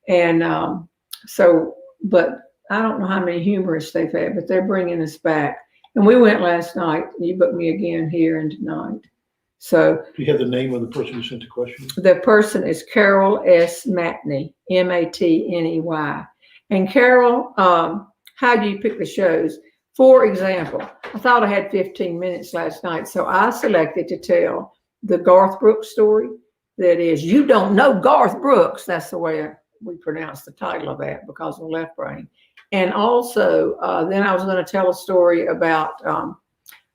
And but I don't know how many humorists they've had, but they're bringing us back. And we went last night. You booked me again here and tonight. So do you have the name of the person who sent the question? The person is Carol S. Matney, M-A-T-N-E-Y. And Carol, how do you pick the shows? For example, I thought I had 15 minutes last night, so I selected to tell the Garth Brooks story. That is, you don't know Garth Brooks. That's the way we pronounce the title of that because of left brain. And also, then I was going to tell a story about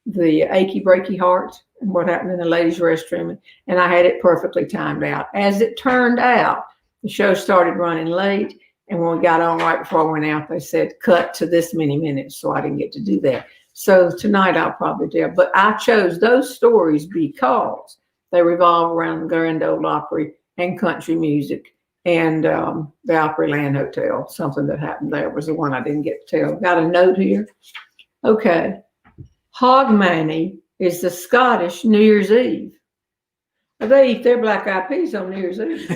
the achy breaky heart and what happened in the ladies' restroom. And I had it perfectly timed out. As it turned out, the show started running late. And when we got on right before I went out, they said, cut to this many minutes. So I didn't get to do that. So tonight I'll probably do. But I chose those stories because they revolve around the Grand Ole Opry and country music and the Opryland Hotel. Something that happened there was the one I didn't get to tell. Got a note here? Okay. Hogmanay is the Scottish New Year's Eve. They eat their black-eyed peas on New Year's Eve,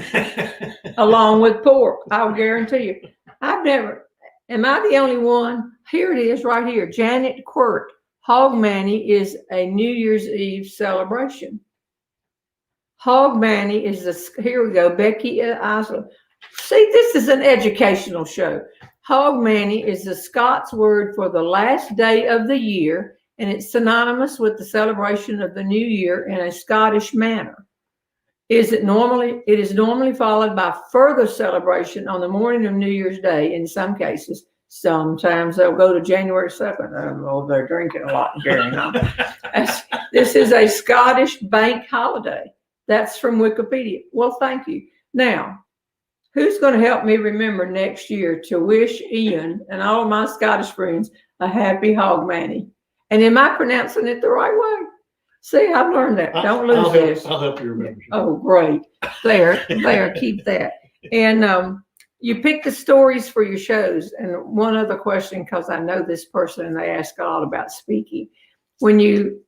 along with pork. I'll guarantee you. I've never. Am I the only one? Here it is, right here. Janet Quirt. Hogmanay is a New Year's Eve celebration. Hogmanay is the. Here we go. Becky Isla. See, this is an educational show. Hogmanay is the Scots word for the last day of the year, and it's synonymous with the celebration of the new year in a Scottish manner. It is normally followed by further celebration on the morning of New Year's Day in some cases. Sometimes they'll go to January 2nd. I don't know if they're drinking a lot and carrying on. This is a Scottish bank holiday. That's from Wikipedia. Well, thank you. Now, who's going to help me remember next year to wish Ian and all of my Scottish friends a happy Hogmanay? And am I pronouncing it the right way? See, I've learned that. Don't lose this. I'll help you remember. Oh, great. There, keep that. And you pick the stories for your shows. And one other question, because I know this person and they ask a lot about speaking. When you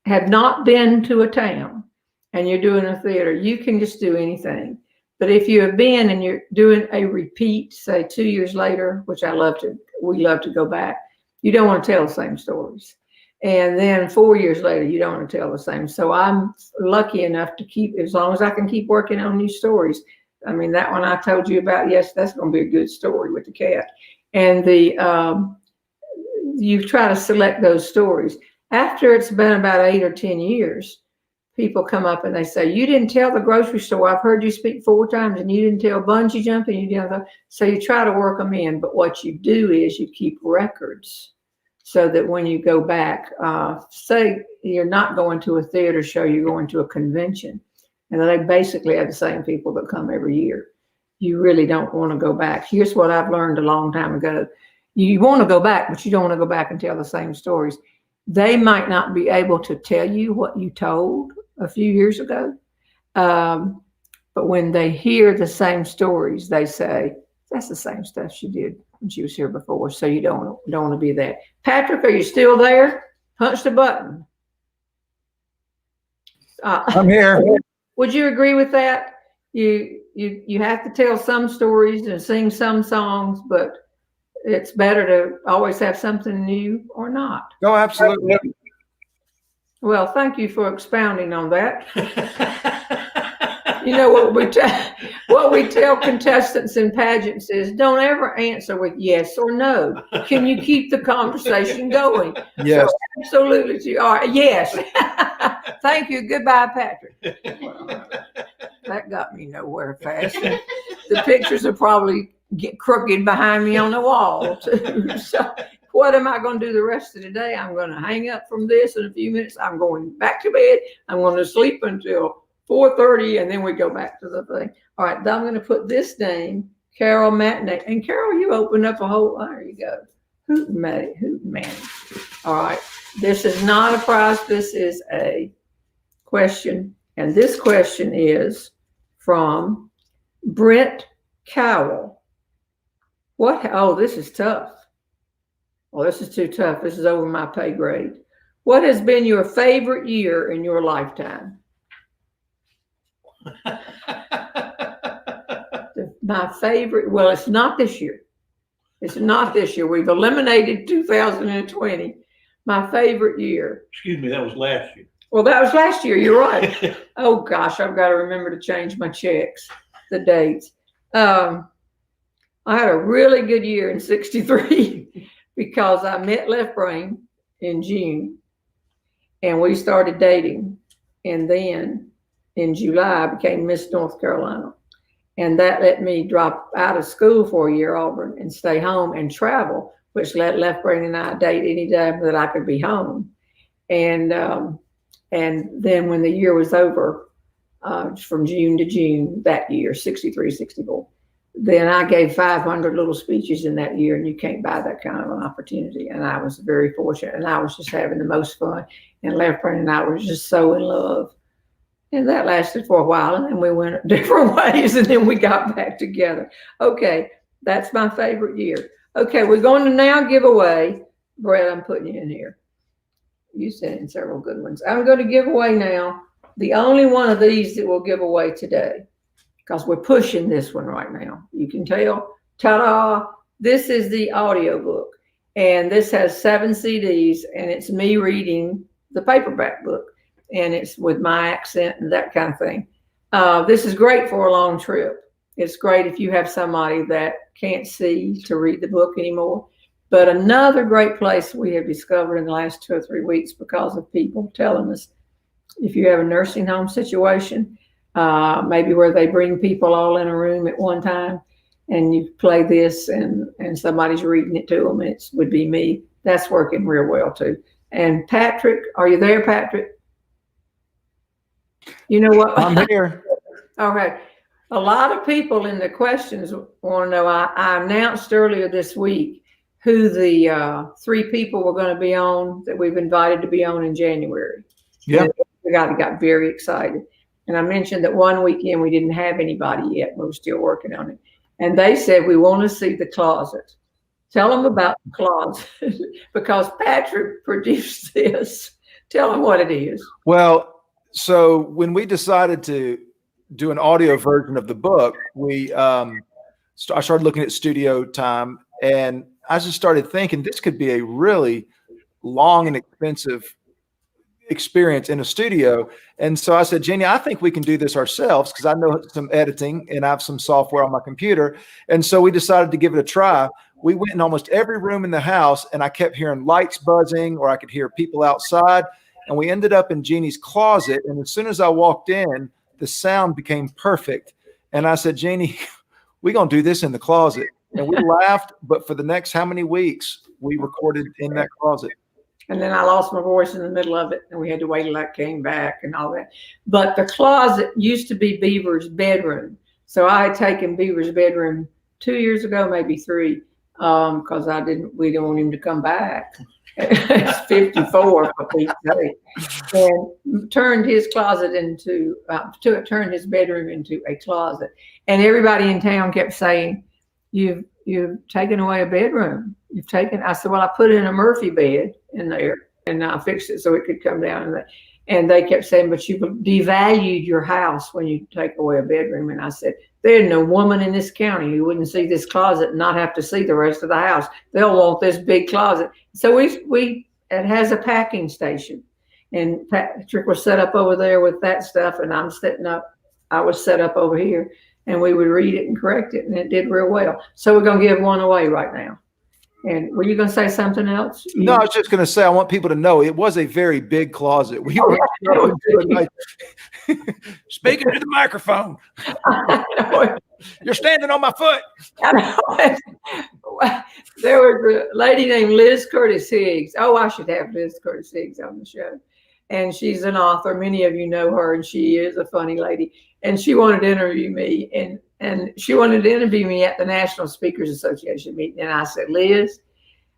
have not been to a town and you're doing a theater, you can just do anything. But if you have been and you're doing a repeat, say 2 years later, which we love to go back, you don't want to tell the same stories. And then 4 years later, you don't want to tell the same. So I'm lucky enough to keep, as long as I can keep working on new stories. I mean, that one I told you about, yes, that's going to be a good story with the cat. And you try to select those stories. After it's been about 8 or 10 years, people come up and they say, you didn't tell the grocery store. I've heard you speak 4 times and you didn't tell bungee jumping. You didn't. So you try to work them in. But what you do is you keep records so that when you go back, say you're not going to a theater show, you're going to a convention. And they basically have the same people that come every year. You really don't want to go back. Here's what I've learned a long time ago. You want to go back, but you don't want to go back and tell the same stories. They might not be able to tell you what you told a few years ago. But when they hear the same stories, they say, that's the same stuff she did when she was here before. So you don't want to be that. Patrick, are you still there? Punch the button. I'm here. Would you agree with that? You have to tell some stories and sing some songs, but it's better to always have something new or not. No, absolutely. Well, thank you for expounding on that. You know what we tell contestants in pageants is don't ever answer with yes or no. Can you keep the conversation going? Yes. So absolutely. All right. Yes. Thank you. Goodbye, Patrick. That got me nowhere fast. The pictures are probably get crooked behind me on the wall too. So what am I going to do the rest of the day? I'm going to hang up from this in a few minutes. I'm going back to bed. I'm going to sleep until 4:30, and then we go back to the thing. All right, I'm going to put this name, Carol Matinee. And Carol, you opened up a whole, there you go. Hoot man. All right, this is not a prize. This is a question. And this question is from Brent Cowell. Oh, this is tough. Well, this is too tough. This is over my pay grade. What has been your favorite year in your lifetime? My favorite, well, it's not this year. It's not this year. We've eliminated 2020. My favorite year. Excuse me, that was last year. Well, that was last year. You're right. Oh, gosh, I've got to remember to change my checks, the dates. I had a really good year in 63 because I met Left Brain in June and we started dating. And then in July, I became Miss North Carolina. And that let me drop out of school for a year, Auburn, and stay home and travel, which let Left Brain and I date any time that I could be home. And then when the year was over, from June to June that year, 63, 64, then I gave 500 little speeches in that year, and you can't buy that kind of an opportunity. And I was very fortunate, and I was just having the most fun. And Left Brain and I were just so in love. And that lasted for a while, and then we went different ways, and then we got back together. Okay, that's my favorite year. Okay, we're going to now give away, Brett, I'm putting you in here. You sent in several good ones. I'm going to give away now the only one of these that we'll give away today, because we're pushing this one right now. You can tell, ta-da, this is the audio book, and this has 7 CDs, and it's me reading the paperback book. And it's with my accent and that kind of thing. This is great for a long trip. It's great if you have somebody that can't see to read the book anymore. But another great place we have discovered in the last 2 or 3 weeks because of people telling us, if you have a nursing home situation, maybe where they bring people all in a room at one time, and you play this and somebody's reading it to them, it would be me. That's working real well too. And Patrick, are you there, Patrick? You know what? I'm here. All right. A lot of people in the questions want to know, I announced earlier this week who the 3 people were going to be on that we've invited to be on in January. Yeah. And we got very excited. And I mentioned that one weekend we didn't have anybody yet. We were still working on it. And they said, we want to see the closet. Tell them about the closet because Patrick produced this. Tell them what it is. Well, so when we decided to do an audio version of the book, I started looking at studio time, and I just started thinking this could be a really long and expensive experience in a studio. And so I said, Jeannie, I think we can do this ourselves because I know some editing and I have some software on my computer. And so we decided to give it a try. We went in almost every room in the house, and I kept hearing lights buzzing, or I could hear people outside. And we ended up in Jeannie's closet. And as soon as I walked in, the sound became perfect. And I said, Jeannie, we're going to do this in the closet. And we laughed. But for the next how many weeks, we recorded in that closet. And then I lost my voice in the middle of it, and we had to wait till I came back and all that. But the closet used to be Beaver's bedroom. So I had taken Beaver's bedroom 2 years ago, maybe 3, because we didn't want him to come back. It's 54 for Pete's sake. And turned his closet into, turned his bedroom into a closet. And everybody in town kept saying, you've taken away a bedroom. I said, well, I put in a Murphy bed in there and I fixed it so it could come down. And they kept saying, but you devalued your house when you take away a bedroom. And I said, there's no woman in this county who wouldn't see this closet and not have to see the rest of the house. They'll want this big closet. So it has a packing station. And Patrick was set up over there with that stuff. And I was set up over here. And we would read it and correct it. And it did real well. So we're going to give one away right now. And were you going to say something else? No, I was just going to say, I want people to know it was a very big closet. We were speaking to the microphone. You're standing on my foot. There was a lady named Liz Curtis Higgs. Oh, I should have Liz Curtis Higgs on the show. And she's an author. Many of you know her, and she is a funny lady. And she wanted to interview me, and she wanted to interview me at the National Speakers Association meeting. And I said, Liz,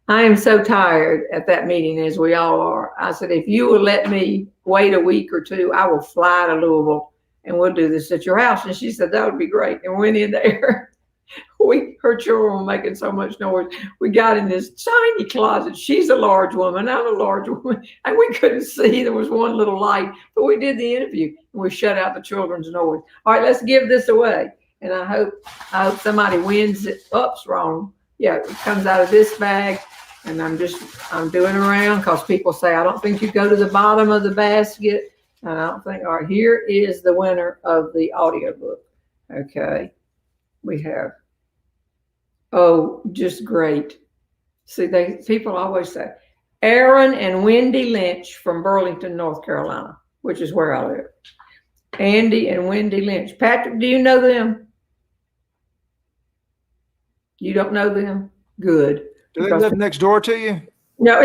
I am so tired at that meeting, as we all are. I said, if you will let me wait a week or 2, I will fly to Louisville and we'll do this at your house. And she said, that would be great. And we went in there. Her children were making so much noise. We got in this tiny closet. She's a large woman. I'm a large woman. And we couldn't see. There was one little light. But we did the interview and we shut out the children's noise. All right, let's give this away. And I hope somebody wins it. Oops, wrong. Yeah, it comes out of this bag. And I'm doing around because people say, I don't think you go to the bottom of the basket. And I don't think, all right, here is the winner of the audiobook. Okay. We have, just great. See, people always say, Aaron and Wendy Lynch from Burlington, North Carolina, which is where I live. Andy and Wendy Lynch. Patrick, do you know them? You don't know them? Good. Do they live next door to you? No,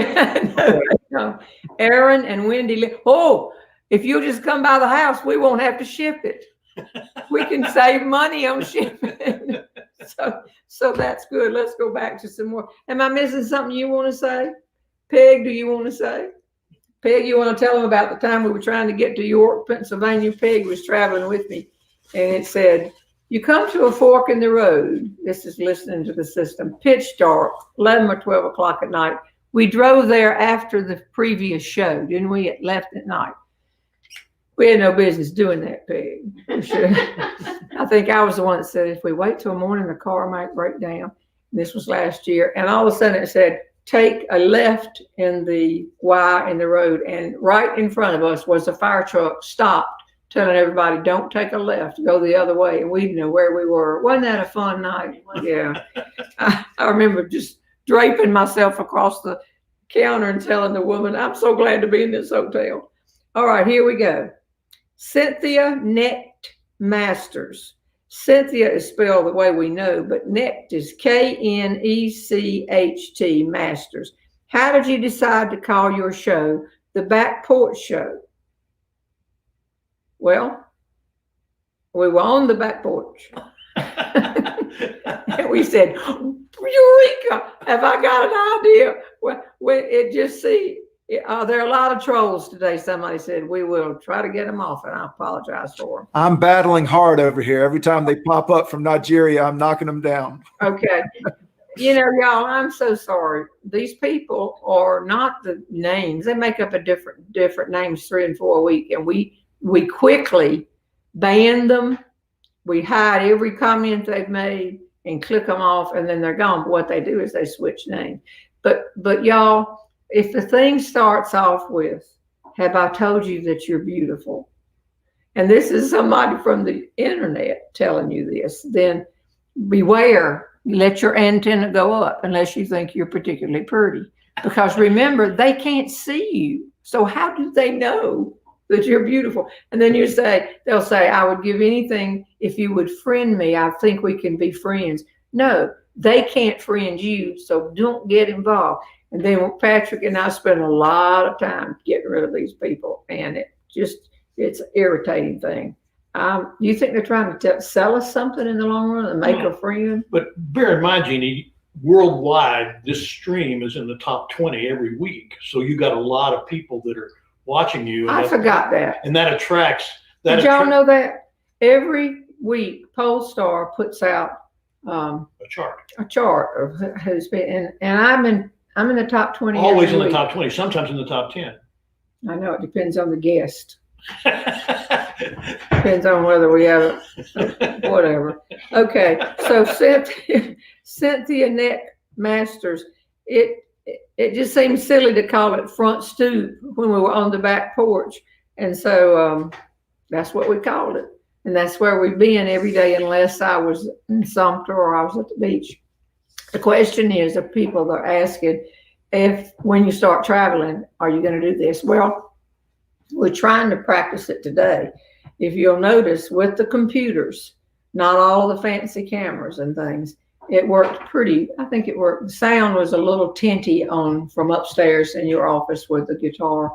no. Aaron and Wendy Lynch. Oh, if you just come by the house, we won't have to ship it. We can save money on shipping. So that's good. Let's go back to some more. Am I missing something you want to say? Peg, do you want to say? Peg, you want to tell them about the time we were trying to get to York, Pennsylvania? Peg was traveling with me. And it said, you come to a fork in the road. This is listening to the system. Pitch dark, 11 or 12 o'clock at night. We drove there after the previous show, didn't we? It left at night. We had no business doing that, Peg. I think I was the one that said, if we wait till morning, the car might break down. This was last year. And all of a sudden it said, take a left in the Y in the road. And right in front of us was a fire truck stopped, telling everybody, don't take a left, go the other way. And we didn't know where we were. Wasn't that a fun night? Yeah. I remember just draping myself across the counter and telling the woman, I'm so glad to be in this hotel. All right, here we go. Cynthia Knecht Masters. Cynthia is spelled the way we know, but Knecht is K-N-E-C-H-T, Masters. How did you decide to call your show The Back Porch Show? Well, we were on the back porch. And we said, Eureka! Have I got an idea? Well, it just there are a lot of trolls today. Somebody said we will try to get them off, and I apologize for them. I'm battling hard over here. Every time they pop up from Nigeria, I'm knocking them down. Okay. You know, y'all, I'm so sorry. These people are not the names. They make up a different names 3 and 4 a week, and we quickly ban them. We hide every comment they've made and click them off, and then they're gone. But what they do is they switch names. But y'all, if the thing starts off with, "Have I told you that you're beautiful?" and this is somebody from the internet telling you this, then beware. Let your antenna go up unless you think you're particularly pretty. Because remember, they can't see you. So how do they know that you're beautiful? And then they'll say, "I would give anything if you would friend me. I think we can be friends." No, they can't friend you, so don't get involved. And then Patrick and I spend a lot of time getting rid of these people, and it's an irritating thing. You think they're trying to sell us something in the long run and make a friend? But bear in mind, Jeannie, worldwide, this stream is in the top 20 every week. So you got a lot of people that are watching you. I forgot that. And that attracts. Did y'all know that? Every week, Polestar puts out a chart. A chart of who's been, and I'm in the top 20. Always in the top 20, sometimes in the top 10. I know, it depends on the guest. Depends on whether we have whatever. Okay, so Cynthia Neck Masters, it just seems silly to call it front stoop when we were on the back porch, and so that's what we called it, and that's where we've been every day unless I was in Sumter or I was at the beach. The question is, of people that are asking, if when you start traveling, are you going to do this? Well, we're trying to practice it today. If you'll notice, with the computers, not all the fancy cameras and things, it worked I think it worked. The sound was a little tinty from upstairs in your office with the guitar,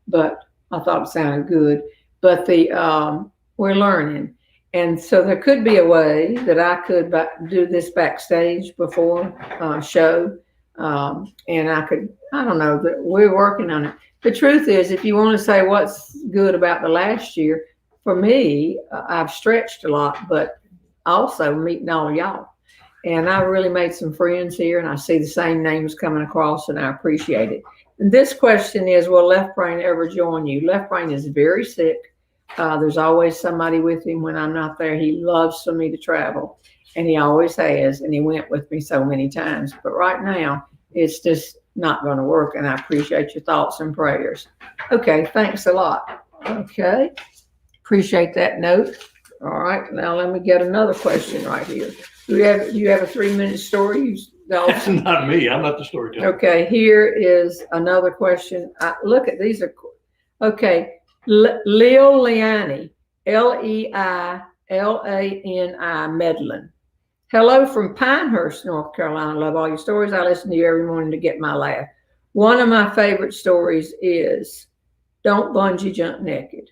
but I thought it sounded good. But we're learning. And so there could be a way that I could do this backstage before show. And I don't know, that we're working on it. The truth is, if you want to say what's good about the last year, for me, I've stretched a lot, but also meeting all of y'all. And I really made some friends here, and I see the same names coming across, and I appreciate it. And this question is, will Left Brain ever join you? Left Brain is very sick. There's always somebody with him when I'm not there. He loves for me to travel, and he always has, and he went with me so many times. But right now, it's just not going to work, and I appreciate your thoughts and prayers. Okay, thanks a lot. Okay, appreciate that note. All right, now let me get another question right here. Do you have a 3-minute story? That's not me. I'm not the storyteller. Okay, here is another question. Look at these are okay. Leilani, Leilani, Medlin. Hello from Pinehurst, North Carolina. Love all your stories. I listen to you every morning to get my laugh. One of my favorite stories is don't bungee jump naked.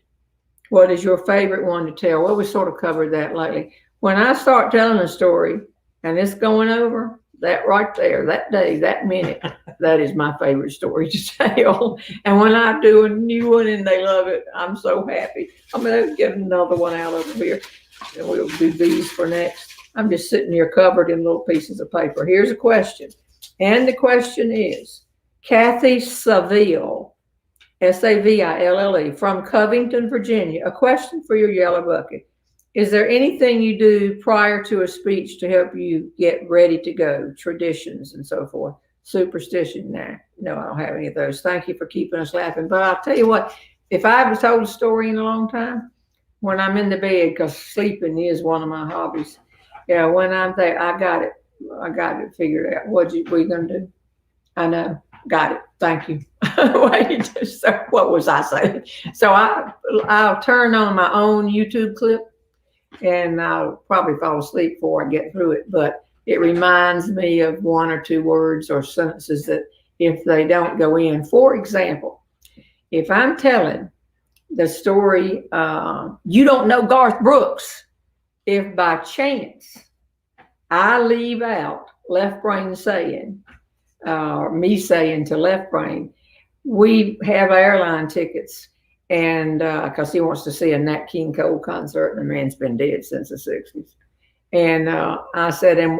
What is your favorite one to tell? Well, we sort of covered that lately. When I start telling a story and it's going over, that right there, that day, that minute, that is my favorite story to tell. And when I do a new one and they love it, I'm so happy. I'm going to get another one out over here, and we'll do these for next. I'm just sitting here covered in little pieces of paper. Here's a question. And the question is, Kathy Saville, Saville, from Covington, Virginia. A question for your yellow bucket. Is there anything you do prior to a speech to help you get ready to go? Traditions and so forth. Superstition? Nah, no, I don't have any of those. Thank you for keeping us laughing. But I'll tell you what, if I haven't told a story in a long time, when I'm in the bed, because sleeping is one of my hobbies. Yeah, when I'm there, I got it figured out. What you gonna do? I know. Got it. Thank you. What was I saying? So I'll turn on my own YouTube clip, and I'll probably fall asleep before I get through it. But it reminds me of 1 or 2 words or sentences that if they don't go in. For example, if I'm telling the story, you don't know Garth Brooks. If by chance I leave out Left Brain saying, me saying to Left Brain, we have airline tickets, and because he wants to see a Nat King Cole concert, and the man's been dead since the 60s. And I said, and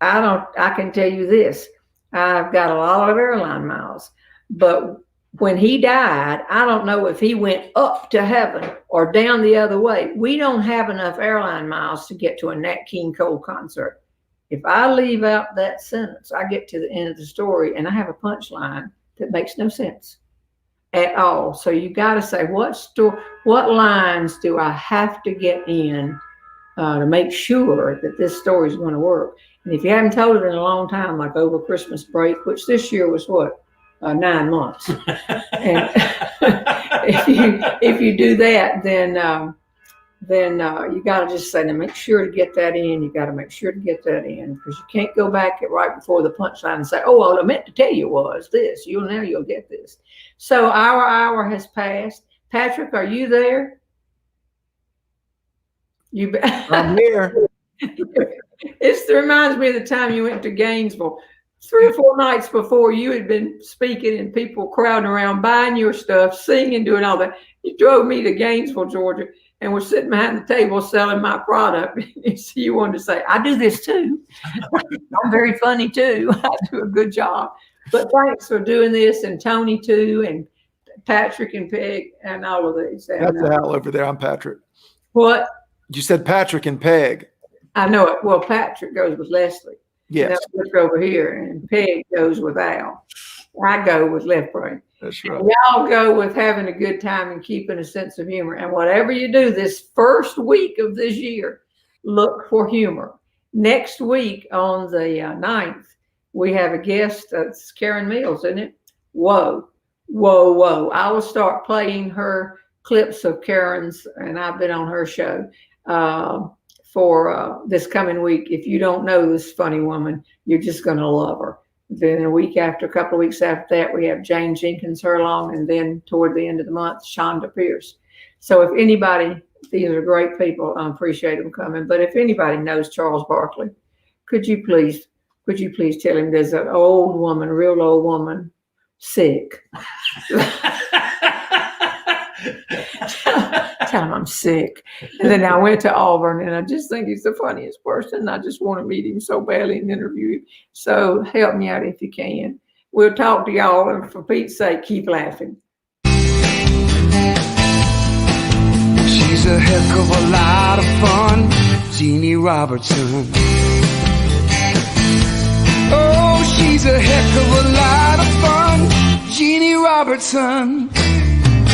I can tell you this, I've got a lot of airline miles, but when he died, I don't know if he went up to heaven or down the other way. We don't have enough airline miles to get to a Nat King Cole concert. If I leave out that sentence, I get to the end of the story and I have a punchline that makes no sense at all. So you got to say, what lines do I have to get in to make sure that this story is going to work? And if you haven't told it in a long time, like over Christmas break, which this year was what, 9 months, and if you do that, then you got to just say, now make sure to get that in. You got to make sure to get that in, because you can't go back at right before the punchline and say, oh, all I meant to tell you was this. You'll get this. So our hour has passed. Patrick, are you there? I'm here. It reminds me of the time you went to Gainesville. 3 or 4 nights before, you had been speaking and people crowding around, buying your stuff, singing, doing all that. You drove me to Gainesville, Georgia, and we're sitting behind the table selling my product. So you wanted to say, I do this too. I'm very funny too. I do a good job. But thanks for doing this, and Tony too, and Patrick and Peg and all of these. That's the Hal over there. I'm Patrick. What? You said Patrick and Peg. I know it. Well, Patrick goes with Leslie. Yes. Look over here, and Peg goes with Al. I go with Left Brain. That's right. Y'all go with having a good time and keeping a sense of humor. And whatever you do this first week of this year, look for humor. Next week on the 9th, we have a guest. That's Karen Mills, isn't it? Whoa, whoa, whoa. I will start playing her clips of Karen's, and I've been on her show for this coming week. If you don't know this funny woman, you're just going to love her. Then a couple of weeks after that, we have Jane Jenkins Herlong, and then toward the end of the month, Shonda Pierce. So if anybody, these are great people, I appreciate them coming. But if anybody knows Charles Barkley, could you please tell him there's an old woman, real old woman, sick. Tell him I'm sick. And then I went to Auburn, and I just think he's the funniest person. I just want to meet him so badly and interview him. So help me out if you can. We'll talk to y'all, and for Pete's sake, keep laughing. She's a heck of a lot of fun, Jeanne Robertson. Oh, she's a heck of a lot of fun, Jeanne Robertson.